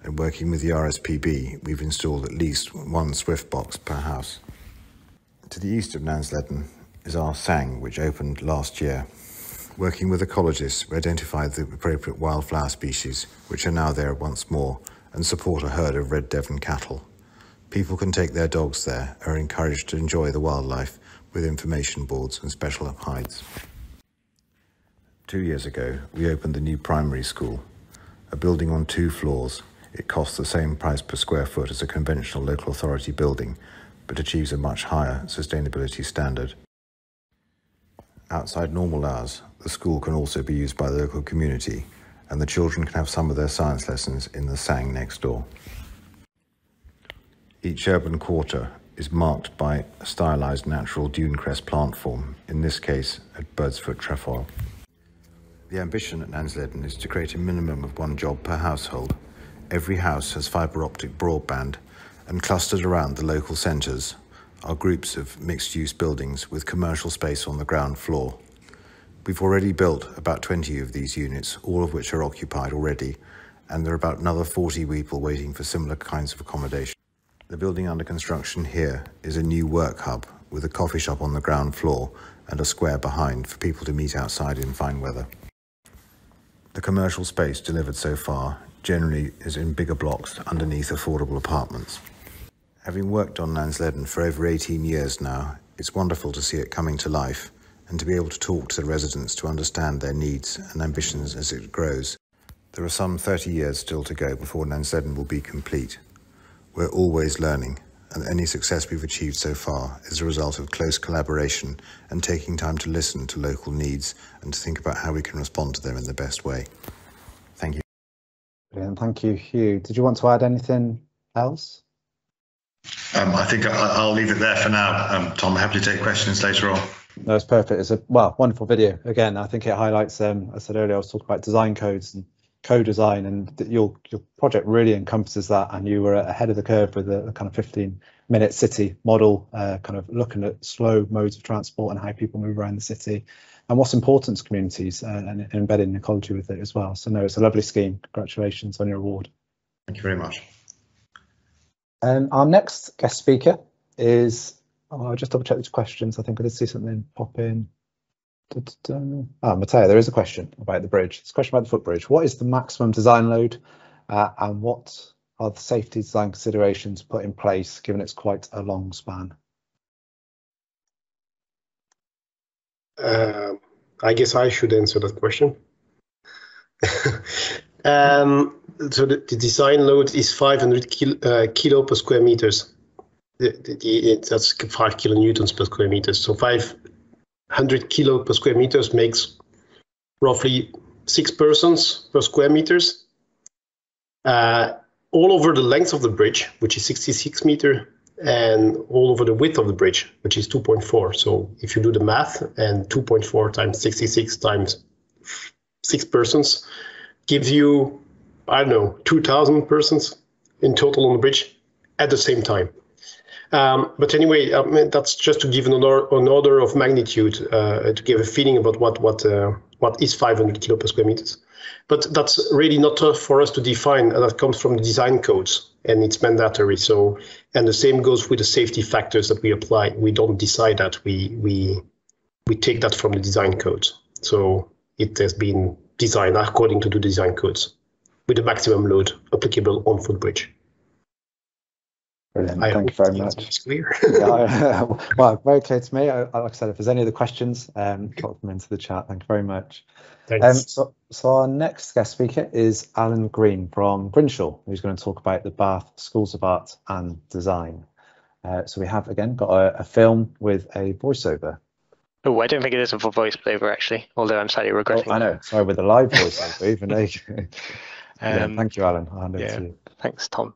and working with the RSPB, we've installed at least 1 Swift box per house. To the east of Nansledan is our Sang, which opened last year. Working with ecologists, we identified the appropriate wildflower species, which are now there once more, and support a herd of Red Devon cattle. People can take their dogs there, are encouraged to enjoy the wildlife with information boards and special hides. 2 years ago, we opened the new primary school, a building on 2 floors. It costs the same price per square foot as a conventional local authority building, but achieves a much higher sustainability standard. Outside normal hours, the school can also be used by the local community, and the children can have some of their science lessons in the Sang next door. Each urban quarter is marked by a stylised natural dune crest plant form, in this case at Birdsfoot Trefoil. The ambition at Nansledan is to create a minimum of one job per household. Every house has fibre optic broadband, and clustered around the local centres are groups of mixed-use buildings with commercial space on the ground floor. We've already built about 20 of these units, all of which are occupied already, and there are about another 40 people waiting for similar kinds of accommodation. The building under construction here is a new work hub with a coffee shop on the ground floor and a square behind for people to meet outside in fine weather. The commercial space delivered so far generally is in bigger blocks underneath affordable apartments. Having worked on Nansledan for over 18 years now, it's wonderful to see it coming to life and to be able to talk to the residents to understand their needs and ambitions as it grows. There are some 30 years still to go before Nansledan will be complete. We're always learning, and any success we've achieved so far is a result of close collaboration and taking time to listen to local needs and to think about how we can respond to them in the best way. Thank you. Brilliant. Thank you, Hugh. Did you want to add anything else? I think I'll leave it there for now, Tom. I'm happy to take questions later on. No, it's perfect. It's a wonderful video. Again, I think it highlights, I said earlier, I was talking about design codes and co-design, and your project really encompasses that, and you were ahead of the curve with the kind of 15-minute city model, kind of looking at slow modes of transport and how people move around the city and what's important to communities, and embedding ecology with it as well. So no, it's a lovely scheme. Congratulations on your award. Thank you very much. Our next guest speaker is, I'll just double check these questions. I think I did see something pop in. Matteo, there is a question about the bridge. It's a question about the footbridge. What is the maximum design load, and what are the safety design considerations put in place, given it's quite a long span? I guess I should answer that question. So the design load is 500 kilo per square meters. That's 5 kilonewtons per square meters. So 500 kilo per square meters makes roughly 6 persons per square meters. All over the length of the bridge, which is 66 meter, and all over the width of the bridge, which is 2.4. So if you do the math, and 2.4 times 66 times 6 persons gives you, I don't know, 2,000 persons in total on the bridge at the same time. But anyway, that's just to give an order of magnitude, to give a feeling about what is 500 kilo per square meters. But that's really not for us to define. That comes from the design codes, and it's mandatory. So, and the same goes with the safety factors that we apply. We don't decide that. We take that from the design codes. So it has been designed according to the design codes, with the maximum load applicable on footbridge. Brilliant. Thank you very much. Clear. Well, very clear to me. Like I said, if there's any other questions, drop them into the chat. Thank you very much. Thanks. So our next guest speaker is Alan Green from Grimshaw, who's going to talk about the Bath Schools of Art and Design. So we have, again, got a film with a voiceover. Oh, I don't think it is a voiceover, actually, although I'm slightly regretting. I know. Sorry, with a live voiceover, even though. Thank you, Alan. I'll hand over to you. Thanks, Tom.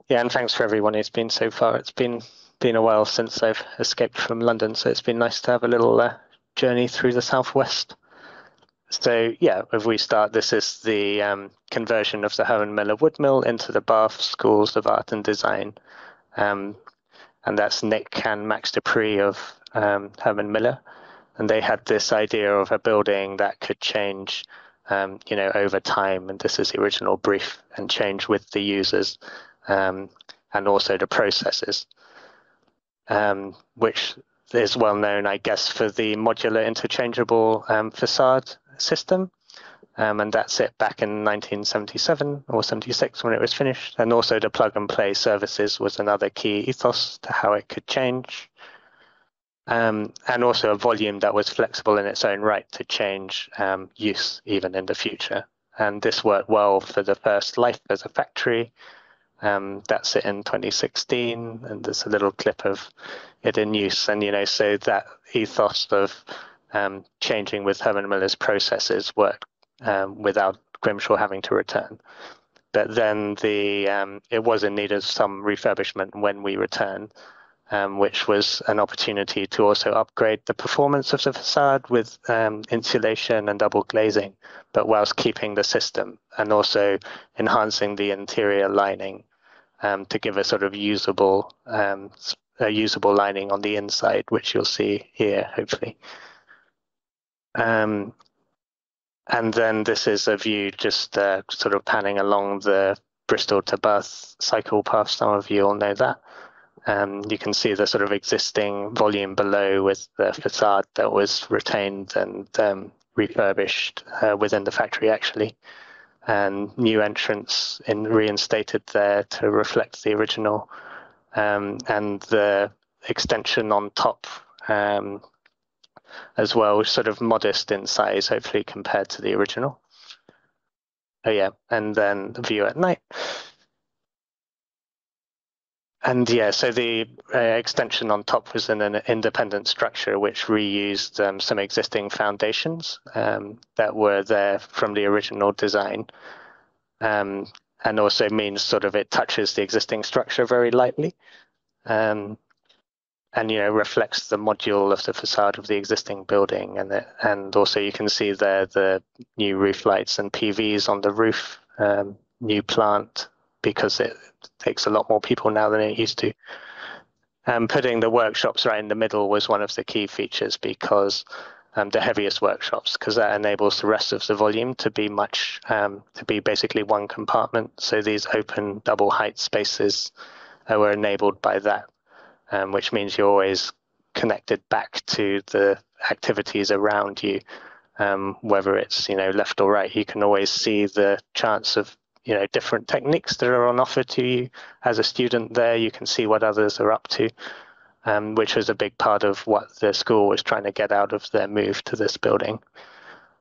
Yeah, and thanks for everyone who's been so far. It's been a while since I've escaped from London, so it's been nice to have a little journey through the southwest. So yeah, if we start, this is the conversion of the Herman Miller wood mill into the Bath Schools of Art and Design, and that's Nick and Max Dupree of Herman Miller, and they had this idea of a building that could change, over time, and this is the original brief, and change with the users. And also the processes, which is well known, I guess, for the modular interchangeable facade system. And that's it back in 1977 or 76 when it was finished. And also the plug and play services was another key ethos to how it could change. And also a volume that was flexible in its own right to change use even in the future. And this worked well for the first life as a factory. That's it in 2016, and there's a little clip of it in use. And, so that ethos of changing with Herman Miller's processes worked without Grimshaw having to return. But then it was in need of some refurbishment when we returned. which was an opportunity to also upgrade the performance of the facade with insulation and double glazing, but whilst keeping the system and also enhancing the interior lining to give a sort of usable lining on the inside, which you'll see here, hopefully. And then this is a view just sort of panning along the Bristol to Bath cycle path. Some of you all know that. You can see the sort of existing volume below with the facade that was retained and refurbished within the factory, actually. And new entrance reinstated there to reflect the original, and the extension on top as well, sort of modest in size, hopefully compared to the original. Oh yeah, and then the view at night. And yeah, so the extension on top was in an independent structure which reused some existing foundations that were there from the original design, and also means sort of it touches the existing structure very lightly, and reflects the module of the facade of the existing building, and also you can see there the new roof lights and PVs on the roof, new plant, because it takes a lot more people now than it used to. Putting the workshops right in the middle was one of the key features, because the heaviest workshops, because that enables the rest of the volume to be basically one compartment. So these open double height spaces were enabled by that, which means you're always connected back to the activities around you, whether it's left or right. You can always see the chance of different techniques that are on offer to you as a student there. You can see what others are up to, which was a big part of what the school was trying to get out of their move to this building.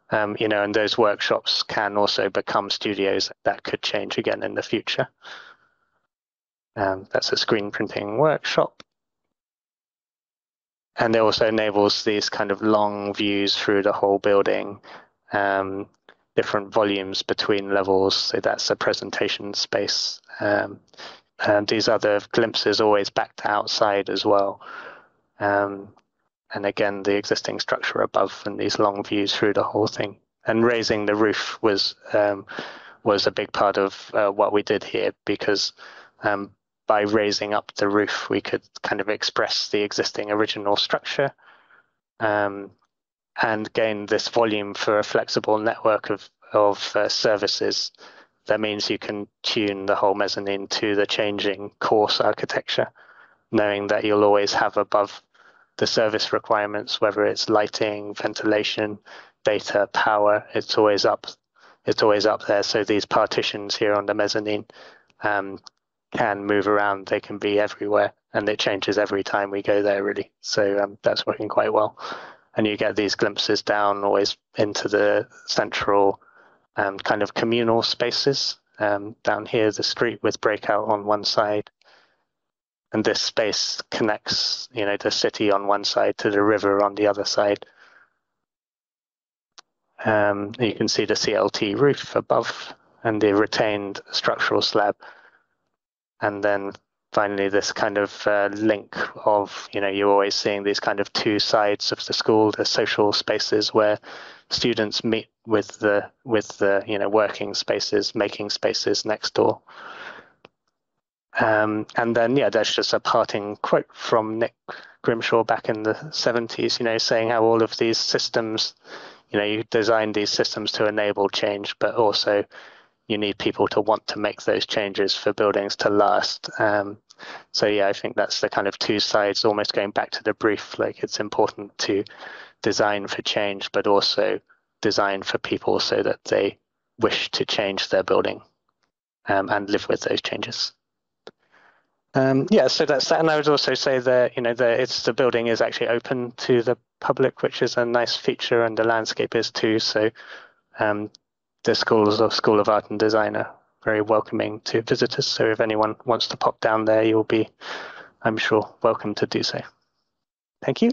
And those workshops can also become studios that could change again in the future. That's a screen printing workshop. And it also enables these kind of long views through the whole building, different volumes between levels. So that's a presentation space. And these other glimpses always back to outside as well. And again, the existing structure above and these long views through the whole thing. And raising the roof was a big part of what we did here, because by raising up the roof, we could kind of express the existing original structure, and gain this volume for a flexible network of services. That means you can tune the whole mezzanine to the changing course architecture, knowing that you'll always have above the service requirements, whether it's lighting, ventilation, data, power, it's always up there. So these partitions here on the mezzanine can move around, they can be everywhere, and it changes every time we go there, really. So that's working quite well. And you get these glimpses down always into the central kind of communal spaces. Down here, the street with breakout on one side. And this space connects, the city on one side to the river on the other side. You can see the CLT roof above and the retained structural slab. And then finally, this kind of link of, you're always seeing these kind of two sides of the school, the social spaces where students meet with the working spaces, making spaces next door. And then, there's just a parting quote from Nick Grimshaw back in the 70s, saying how all of these systems, you design these systems to enable change, but also you need people to want to make those changes for buildings to last. So I think that's the kind of two sides, almost going back to the brief, like it's important to design for change, but also design for people so that they wish to change their building and live with those changes. So that's that. And I would also say that, the building is actually open to the public, which is a nice feature, and the landscape is too. So the School of Art and Design are very welcoming to visitors. So if anyone wants to pop down there, you'll be, I'm sure, welcome to do so. Thank you.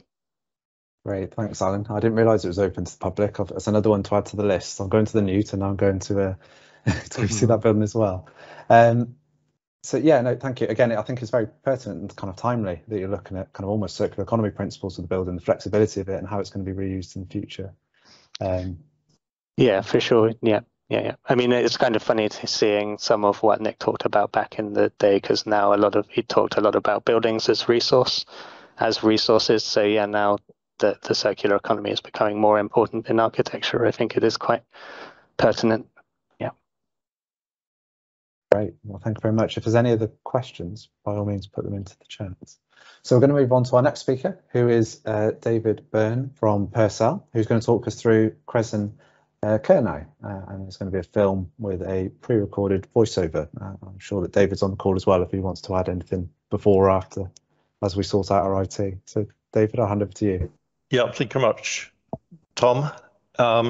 Great, thanks, Alan. I didn't realise it was open to the public. That's another one to add to the list. I'm going to the Newt, and I'm going to see that building as well. So yeah, no, thank you. Again, I think it's very pertinent and kind of timely that you're looking at kind of almost circular economy principles of the building, the flexibility of it, and how it's going to be reused in the future. Yeah, for sure. Yeah. I mean, it's kind of funny seeing some of what Nick talked about back in the day, because now he talked a lot about buildings as resources. So yeah, now the circular economy is becoming more important in architecture. I think it is quite pertinent. Yeah. Great. Well, thank you very much. If there's any other questions, by all means, put them into the chat. So we're going to move on to our next speaker, who is David Byrne from Purcell, who's going to talk us through Kresen Kernow, and it's going to be a film with a pre-recorded voiceover. I'm sure that David's on the call as well if he wants to add anything before or after as we sort out our IT. So David, I'll hand over to you. Yeah, thank you very much, Tom.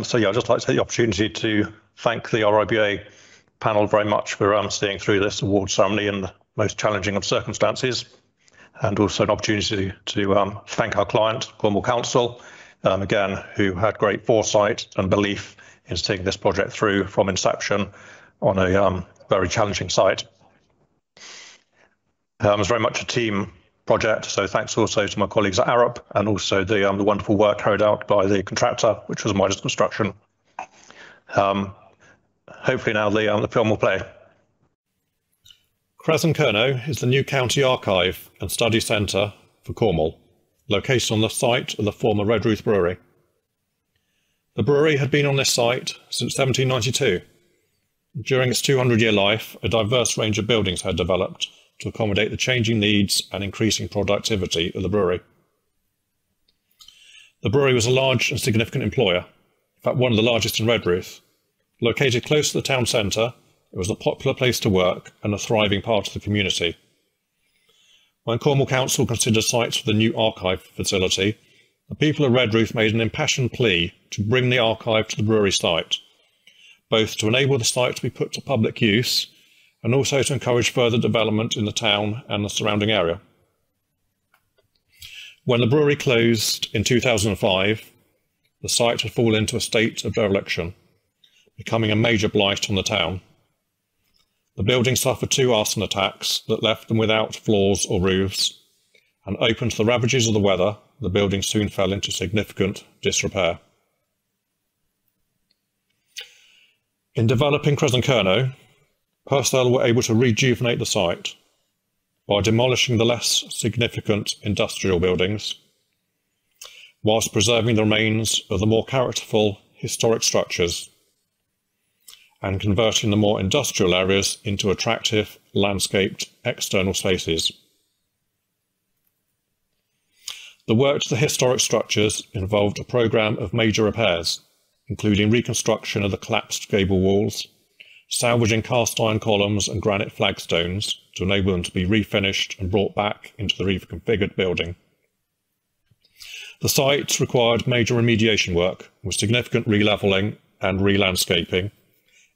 So yeah, I'd just like to take the opportunity to thank the RIBA panel very much for seeing through this award ceremony in the most challenging of circumstances, and also an opportunity to thank our client, Cornwall Council, again, who had great foresight and belief in seeing this project through from inception on a very challenging site. It was very much a team project, so thanks also to my colleagues at Arup, and also the wonderful work carried out by the contractor, which was Midas Construction. Hopefully now the film will play. Kresen Kernow is the new county archive and study centre for Cornwall, located on the site of the former Redruth Brewery. The brewery had been on this site since 1792. During its 200-year life, a diverse range of buildings had developed to accommodate the changing needs and increasing productivity of the brewery. The brewery was a large and significant employer, in fact one of the largest in Redruth. Located close to the town centre, it was a popular place to work and a thriving part of the community. When Cornwall Council considered sites for the new archive facility, the people of Redruth made an impassioned plea to bring the archive to the brewery site, both to enable the site to be put to public use and also to encourage further development in the town and the surrounding area. When the brewery closed in 2005, the site had fallen into a state of dereliction, becoming a major blight on the town. The building suffered 2 arson attacks that left them without floors or roofs, and open to the ravages of the weather, the building soon fell into significant disrepair. In developing Kresen Kernow, Purcell were able to rejuvenate the site by demolishing the less significant industrial buildings, whilst preserving the remains of the more characterful historic structures and converting the more industrial areas into attractive, landscaped external spaces. The work to the historic structures involved a programme of major repairs, including reconstruction of the collapsed gable walls, salvaging cast iron columns and granite flagstones to enable them to be refinished and brought back into the reconfigured building. The site required major remediation work with significant re-levelling and re-landscaping,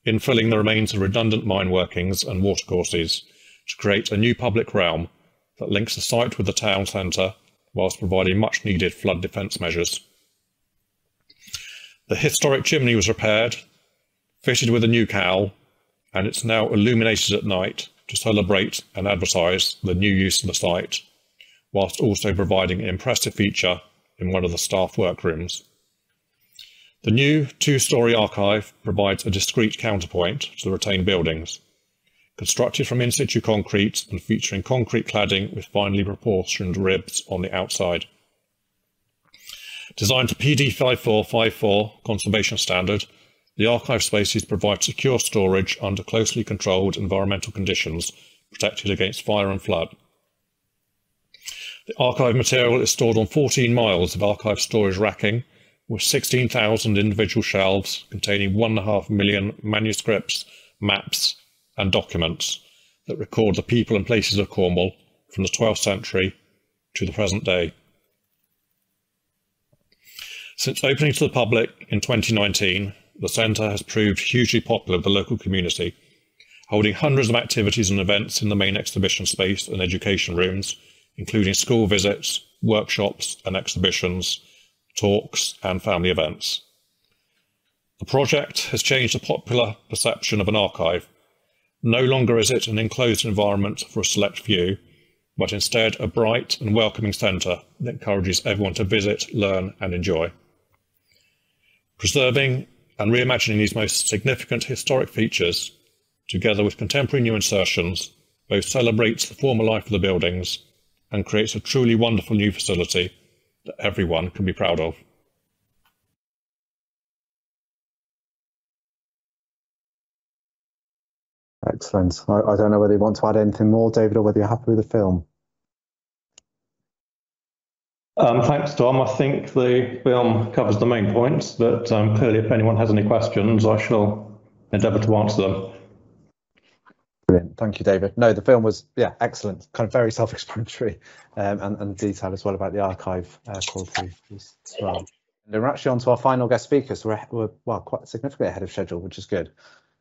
infilling the remains of redundant mine workings and watercourses to create a new public realm that links the site with the town centre whilst providing much needed flood defence measures. The historic chimney was repaired, fitted with a new cowl, and it's now illuminated at night to celebrate and advertise the new use of the site, whilst also providing an impressive feature in one of the staff workrooms. The new 2-storey archive provides a discrete counterpoint to the retained buildings, constructed from in-situ concrete and featuring concrete cladding with finely proportioned ribs on the outside. Designed to PD 5454 conservation standard, the archive spaces provide secure storage under closely controlled environmental conditions, protected against fire and flood. The archive material is stored on 14 miles of archive storage racking, with 16,000 individual shelves containing 1.5 million manuscripts, maps and documents that record the people and places of Cornwall from the 12th century to the present day. Since opening to the public in 2019, the centre has proved hugely popular with the local community, holding hundreds of activities and events in the main exhibition space and education rooms, including school visits, workshops and exhibitions, talks and family events. The project has changed the popular perception of an archive No longer is it an enclosed environment for a select few, but instead a bright and welcoming centre that encourages everyone to visit, learn and enjoy. Preserving and reimagining these most significant historic features, together with contemporary new insertions, both celebrates the former life of the buildings and creates a truly wonderful new facility that everyone can be proud of. Excellent. I don't know whether you want to add anything more, David, or whether you're happy with the film. Thanks, Tom. I think the film covers the main points, but clearly if anyone has any questions, I shall endeavour to answer them. Brilliant. Thank you, David. No, the film was, excellent. Kind of very self-explanatory and detail as well about the archive quality as well. And we're actually on to our final guest speakers. So we're quite significantly ahead of schedule, which is good.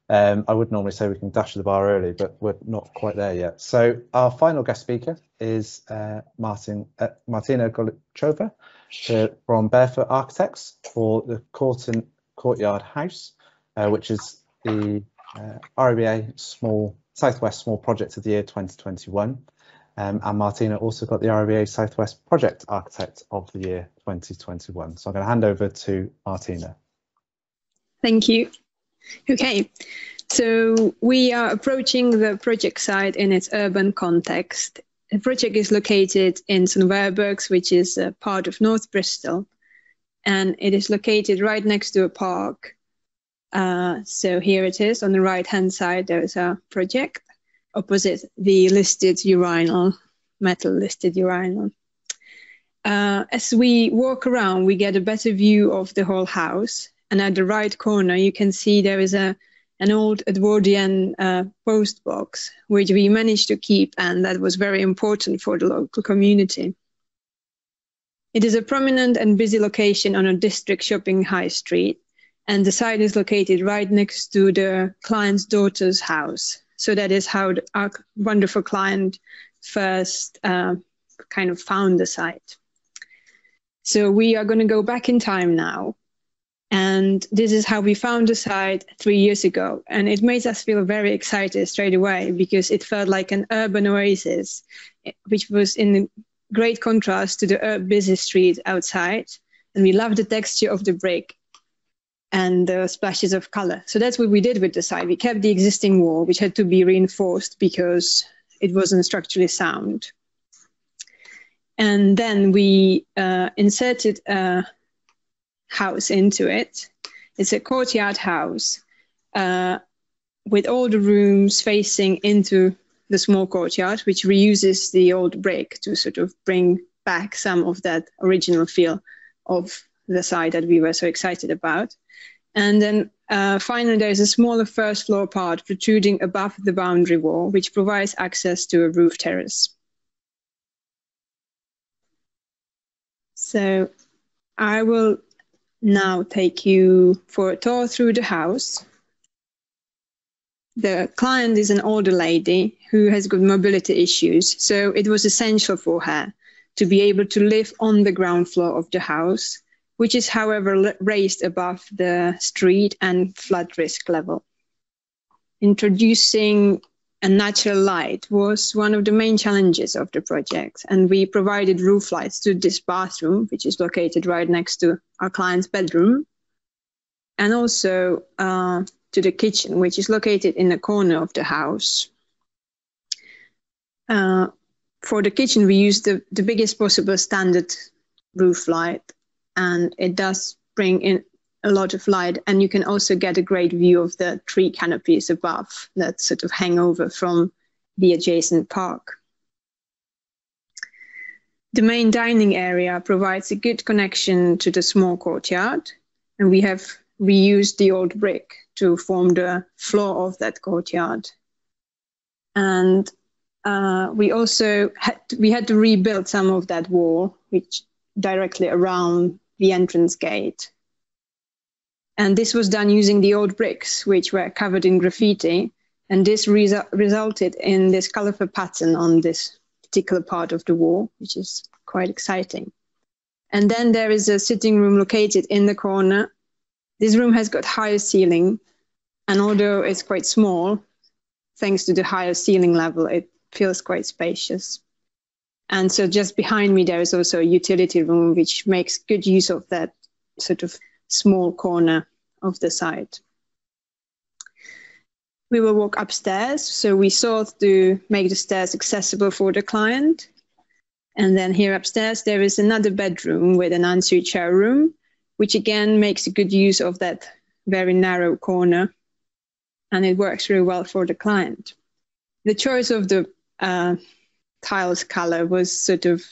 I would normally say we can dash to the bar early, but we're not quite there yet. So our final guest speaker is Martina Golichova from Barefoot Architects for the Corten Courtyard House, which is the RIBA Southwest Small Project of the Year 2021. And Martina also got the RIBA Southwest Project Architect of the Year 2021. So I'm going to hand over to Martina. Thank you. Okay, so we are approaching the project site in its urban context. The project is located in St. Werburghs, which is a part of North Bristol, and it is located right next to a park. So here it is, on the right-hand side, there is a project opposite the listed urinal, metal listed urinal. As we walk around, we get a better view of the whole house. And at the right corner, you can see there is an old Edwardian post box, which we managed to keep, and that was very important for the local community. It is a prominent and busy location on a district shopping high street, and the site is located right next to the client's daughter's house. So that is how our wonderful client first kind of found the site. So we are going to go back in time now. And this is how we found the site 3 years ago. And it made us feel very excited straight away because it felt like an urban oasis, which was in great contrast to the busy street outside. And we loved the texture of the brick and the splashes of color. So that's what we did with the site. We kept the existing wall, which had to be reinforced because it wasn't structurally sound. And then we inserted a house into it. It's a courtyard house with all the rooms facing into the small courtyard, which reuses the old brick to sort of bring back some of that original feel of the site that we were so excited about. And then finally, there's a smaller first floor part protruding above the boundary wall, which provides access to a roof terrace. So I will now take you for a tour through the house. The client is an older lady who has got mobility issues, so it was essential for her to be able to live on the ground floor of the house, which is, however, raised above the street and flood risk level. Introducing a natural light was one of the main challenges of the project, and we provided roof lights to this bathroom, which is located right next to our client's bedroom, and also to the kitchen, which is located in the corner of the house. For the kitchen, we used the biggest possible standard roof light, and it does bring in a lot of light, and you can also get a great view of the tree canopies above that sort of hang over from the adjacent park. The main dining area provides a good connection to the small courtyard, and we have reused the old brick to form the floor of that courtyard. And we also had to rebuild some of that wall, which directly around the entrance gate. And this was done using the old bricks, which were covered in graffiti. And this resulted in this colorful pattern on this particular part of the wall, which is quite exciting. And then there is a sitting room located in the corner. This room has got higher ceiling, and although it's quite small, thanks to the higher ceiling level, it feels quite spacious. And so just behind me, there is also a utility room, which makes good use of that sort of small corner of the site. We will walk upstairs. So we sought to make the stairs accessible for the client. And then here upstairs, there is another bedroom with an ensuite shower room, which again makes a good use of that very narrow corner. And it works really well for the client. The choice of the tiles color was sort of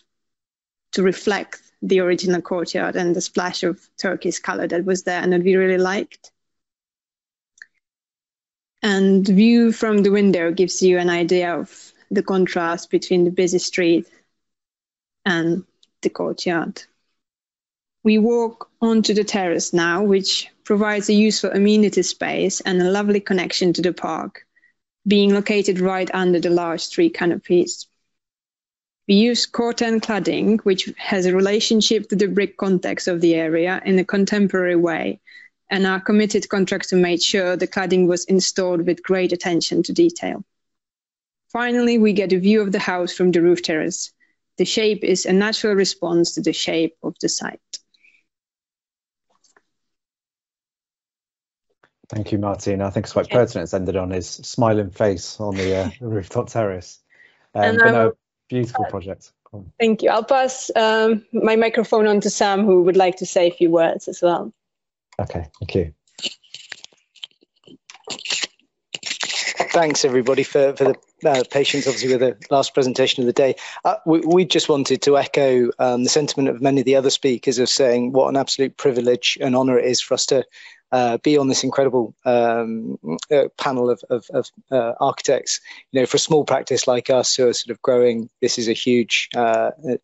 to reflect the original courtyard and the splash of turquoise color that was there and that we really liked. And the view from the window gives you an idea of the contrast between the busy street and the courtyard. We walk onto the terrace now, which provides a useful amenity space and a lovely connection to the park, being located right under the large tree canopies. We use Corten cladding, which has a relationship to the brick context of the area in a contemporary way, and our committed contractor made sure the cladding was installed with great attention to detail. Finally, we get a view of the house from the roof terrace. The shape is a natural response to the shape of the site. Thank you, Martina. I think it's quite pertinent it's ended on his smiling face on the rooftop terrace. Beautiful project. Thank you. I'll pass my microphone on to Sam, who would like to say a few words as well. Okay, thank you. Thanks, everybody, for the patience, obviously, with the last presentation of the day. We just wanted to echo the sentiment of many of the other speakers of saying what an absolute privilege and honour it is for us to be on this incredible panel of architects. You know, for a small practice like us who are sort of growing, this is a huge,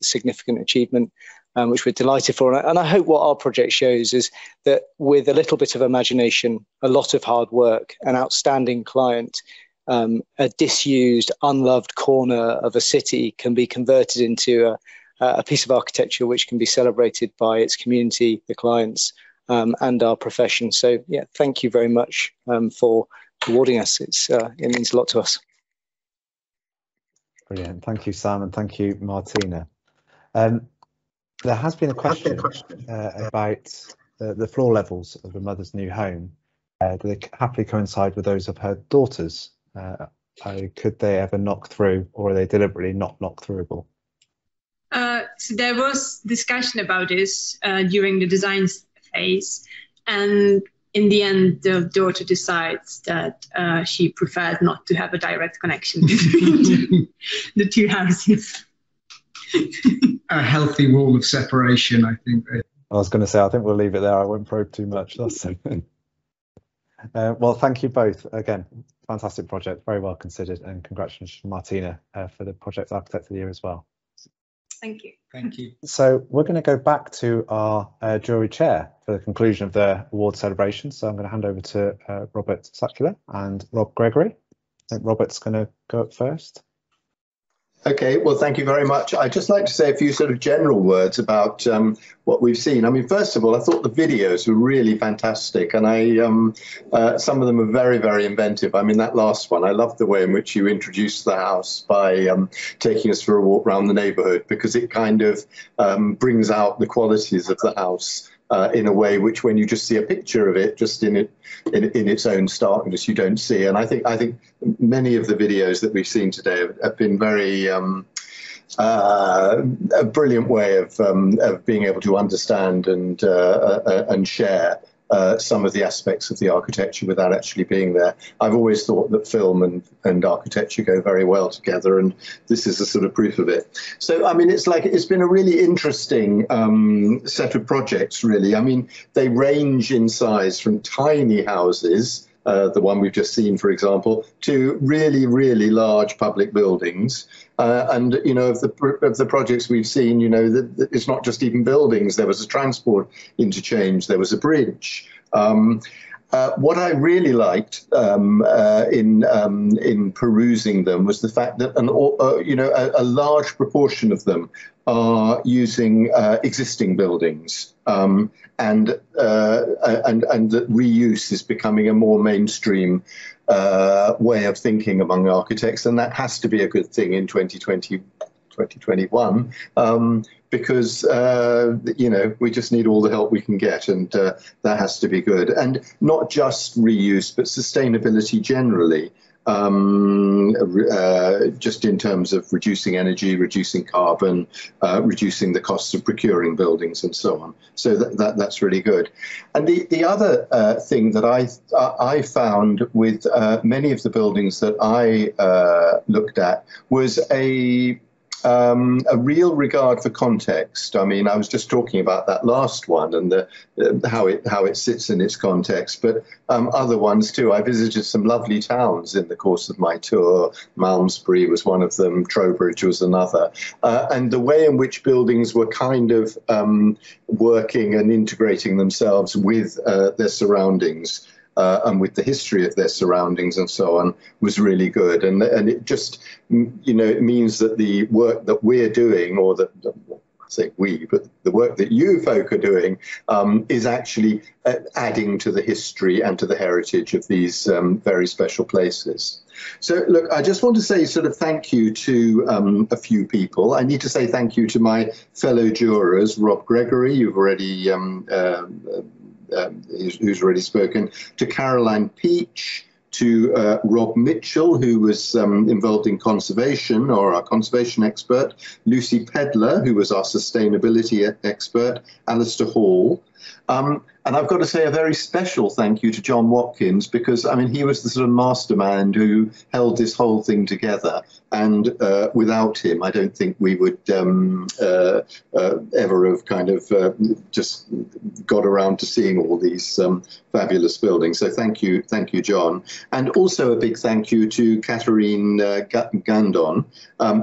significant achievement, which we're delighted for. And I hope what our project shows is that with a little bit of imagination, a lot of hard work, an outstanding client, a disused, unloved corner of a city can be converted into a piece of architecture which can be celebrated by its community, the clients, and our profession. So, yeah, thank you very much for awarding us. It means a lot to us. Brilliant. Thank you, Sam, and thank you, Martina. There has been a question about the floor levels of the mother's new home. Do they happily coincide with those of her daughters? Could they ever knock through, or are they deliberately not knock throughable? So there was discussion about this during the design phase, and in the end the daughter decides that she preferred not to have a direct connection between the two houses. A healthy wall of separation, I think. I was going to say, I think we'll leave it there. I won't probe too much. That's something. Well, thank you both. Again, fantastic project, very well considered, and congratulations, Martina, for the Project Architect of the Year as well. Thank you. Thank you. So we're going to go back to our jury chair for the conclusion of the award celebration. So I'm going to hand over to Robert Sakula and Rob Gregory. I think Robert's going to go up first. Okay, well, thank you very much. I'd just like to say a few sort of general words about what we've seen. I mean, first of all, I thought the videos were really fantastic, and some of them are very, very inventive. I mean, that last one, I loved the way in which you introduced the house by taking us for a walk around the neighbourhood, because it kind of brings out the qualities of the house in a way which, when you just see a picture of it, just in its own starkness, you don't see. And I think many of the videos that we've seen today have been very a brilliant way of being able to understand and share some of the aspects of the architecture without actually being there. I've always thought that film and architecture go very well together, and this is a sort of proof of it. So, I mean, it's been a really interesting set of projects, really. I mean, they range in size from tiny houses, the one we've just seen, for example, to really, really large public buildings. And, you know, of the projects we've seen, you know, it's not just even buildings. There was a transport interchange. There was a bridge. what I really liked in perusing them was the fact that a large proportion of them are using existing buildings, and that reuse is becoming a more mainstream way of thinking among architects, and that has to be a good thing in 2021, because we just need all the help we can get, and that has to be good. And not just reuse, but sustainability generally, just in terms of reducing energy, reducing carbon, reducing the costs of procuring buildings, and so on. So that's really good. And the other thing that I found with many of the buildings that I looked at was a real regard for context. I mean, I was just talking about that last one and how it sits in its context, but other ones too. I visited some lovely towns in the course of my tour. Malmesbury was one of them, Trowbridge was another, and the way in which buildings were kind of working and integrating themselves with their surroundings. And with the history of their surroundings and so on was really good. And it just, it means that the work that we're doing, or that, I say we, but the work that you folk are doing is actually adding to the history and to the heritage of these very special places. So, look, I just want to say sort of thank you to a few people. I need to say thank you to my fellow jurors, Rob Gregory, you've already who's already spoken, to Caroline Peach, to Rob Mitchell, who was involved in conservation, or our conservation expert, Lucy Pedler, who was our sustainability expert, Alistair Hall. And I've got to say a very special thank you to John Watkins, because, I mean, he was the sort of mastermind who held this whole thing together. And without him, I don't think we would ever have kind of just got around to seeing all these fabulous buildings. So thank you, John. And also a big thank you to Catherine Gandon,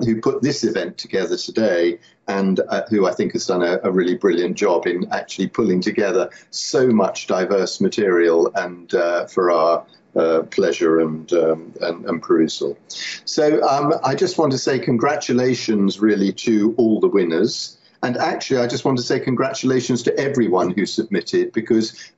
who put this event together today, and who I think has done a really brilliant job in actually pulling together so much diverse material and for our pleasure and perusal. So I just want to say congratulations really to all the winners. And actually, I just want to say congratulations to everyone who submitted, because,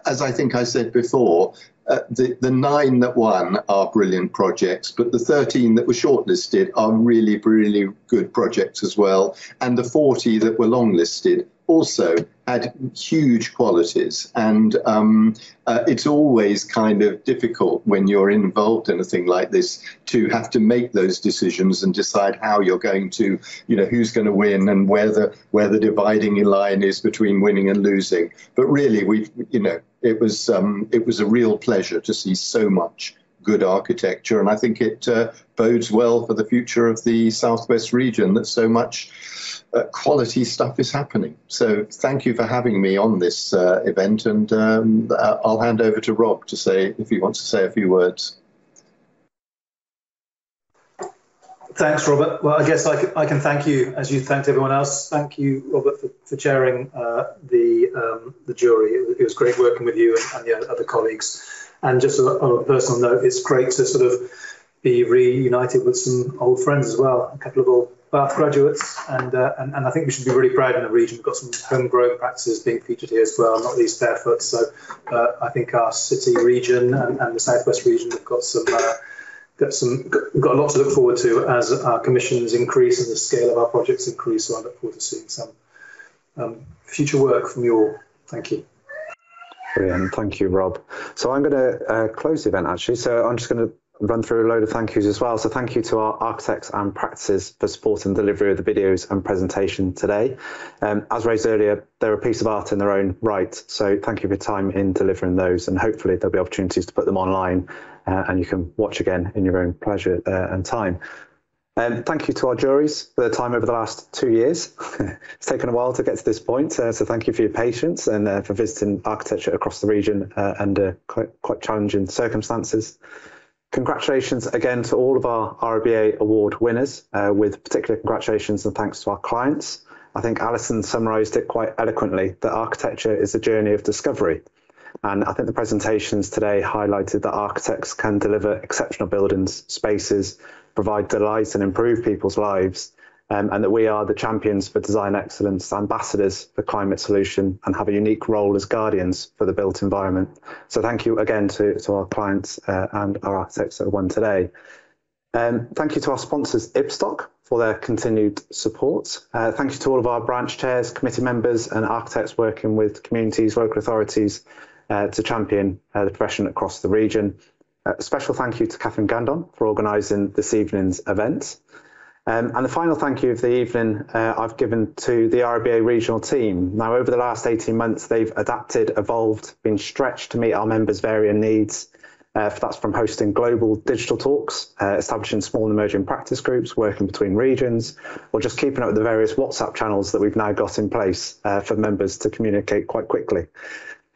as I think I said before, the 9 that won are brilliant projects, but the 13 that were shortlisted are really, really good projects as well. And the 40 that were longlisted also had huge qualities. And it's always kind of difficult when you're involved in a thing like this to have to make those decisions and decide how you're going to, who's going to win and where the dividing line is between winning and losing. But really, it was a real pleasure to see so much good architecture, and I think it bodes well for the future of the Southwest region, that so much quality stuff is happening. So thank you for having me on this event, and I'll hand over to Rob to say, if he wants to say a few words. Thanks, Robert. Well, I guess I can thank you, as you thanked everyone else. Thank you, Robert, for chairing the jury. It was great working with you and the other colleagues. And just on a personal note, it's great to sort of be reunited with some old friends as well, a couple of old Bath graduates, and I think we should be really proud in the region. We've got some homegrown practices being featured here as well, not least Barefoot. So I think our city region and the Southwest region have got we've got a lot to look forward to as our commissions increase and the scale of our projects increase. So I look forward to seeing some future work from you all. Thank you. Brilliant, thank you, Rob. So I'm going to close the event actually. So I'm just going to run through a load of thank yous as well. So thank you to our architects and practices for supporting the delivery of the videos and presentation today. As raised earlier, they're a piece of art in their own right. So thank you for your time in delivering those, and hopefully there'll be opportunities to put them online and you can watch again in your own pleasure and time. Thank you to our juries for their time over the last 2 years. It's taken a while to get to this point, so thank you for your patience and for visiting architecture across the region under quite challenging circumstances. Congratulations again to all of our RIBA award winners, with particular congratulations and thanks to our clients. I think Alison summarised it quite eloquently, that architecture is a journey of discovery. And I think the presentations today highlighted that architects can deliver exceptional buildings, spaces, provide delight and improve people's lives, and that we are the champions for design excellence, ambassadors for climate solution, and have a unique role as guardians for the built environment. So thank you again to our clients and our architects that won today. Thank you to our sponsors, Ibstock, for their continued support. Thank you to all of our branch chairs, committee members and architects working with communities, local authorities to champion the profession across the region. A special thank you to Catherine Gandon for organising this evening's event. And the final thank you of the evening I've given to the RIBA regional team. Now, over the last 18 months, they've adapted, evolved, been stretched to meet our members' varying needs. That's from hosting global digital talks, establishing small and emerging practice groups, working between regions, or just keeping up with the various WhatsApp channels that we've now got in place for members to communicate quite quickly.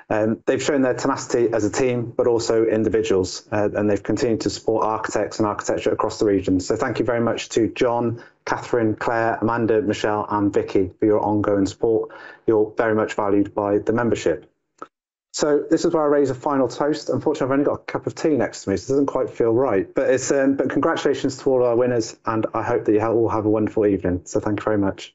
They've shown their tenacity as a team, but also individuals, and they've continued to support architects and architecture across the region. So thank you very much to John, Catherine, Claire, Amanda, Michelle and Vicky for your ongoing support. You're very much valued by the membership. So this is where I raise a final toast. Unfortunately, I've only got a cup of tea next to me, so it doesn't quite feel right. But but congratulations to all our winners, and I hope that you all have a wonderful evening. So thank you very much.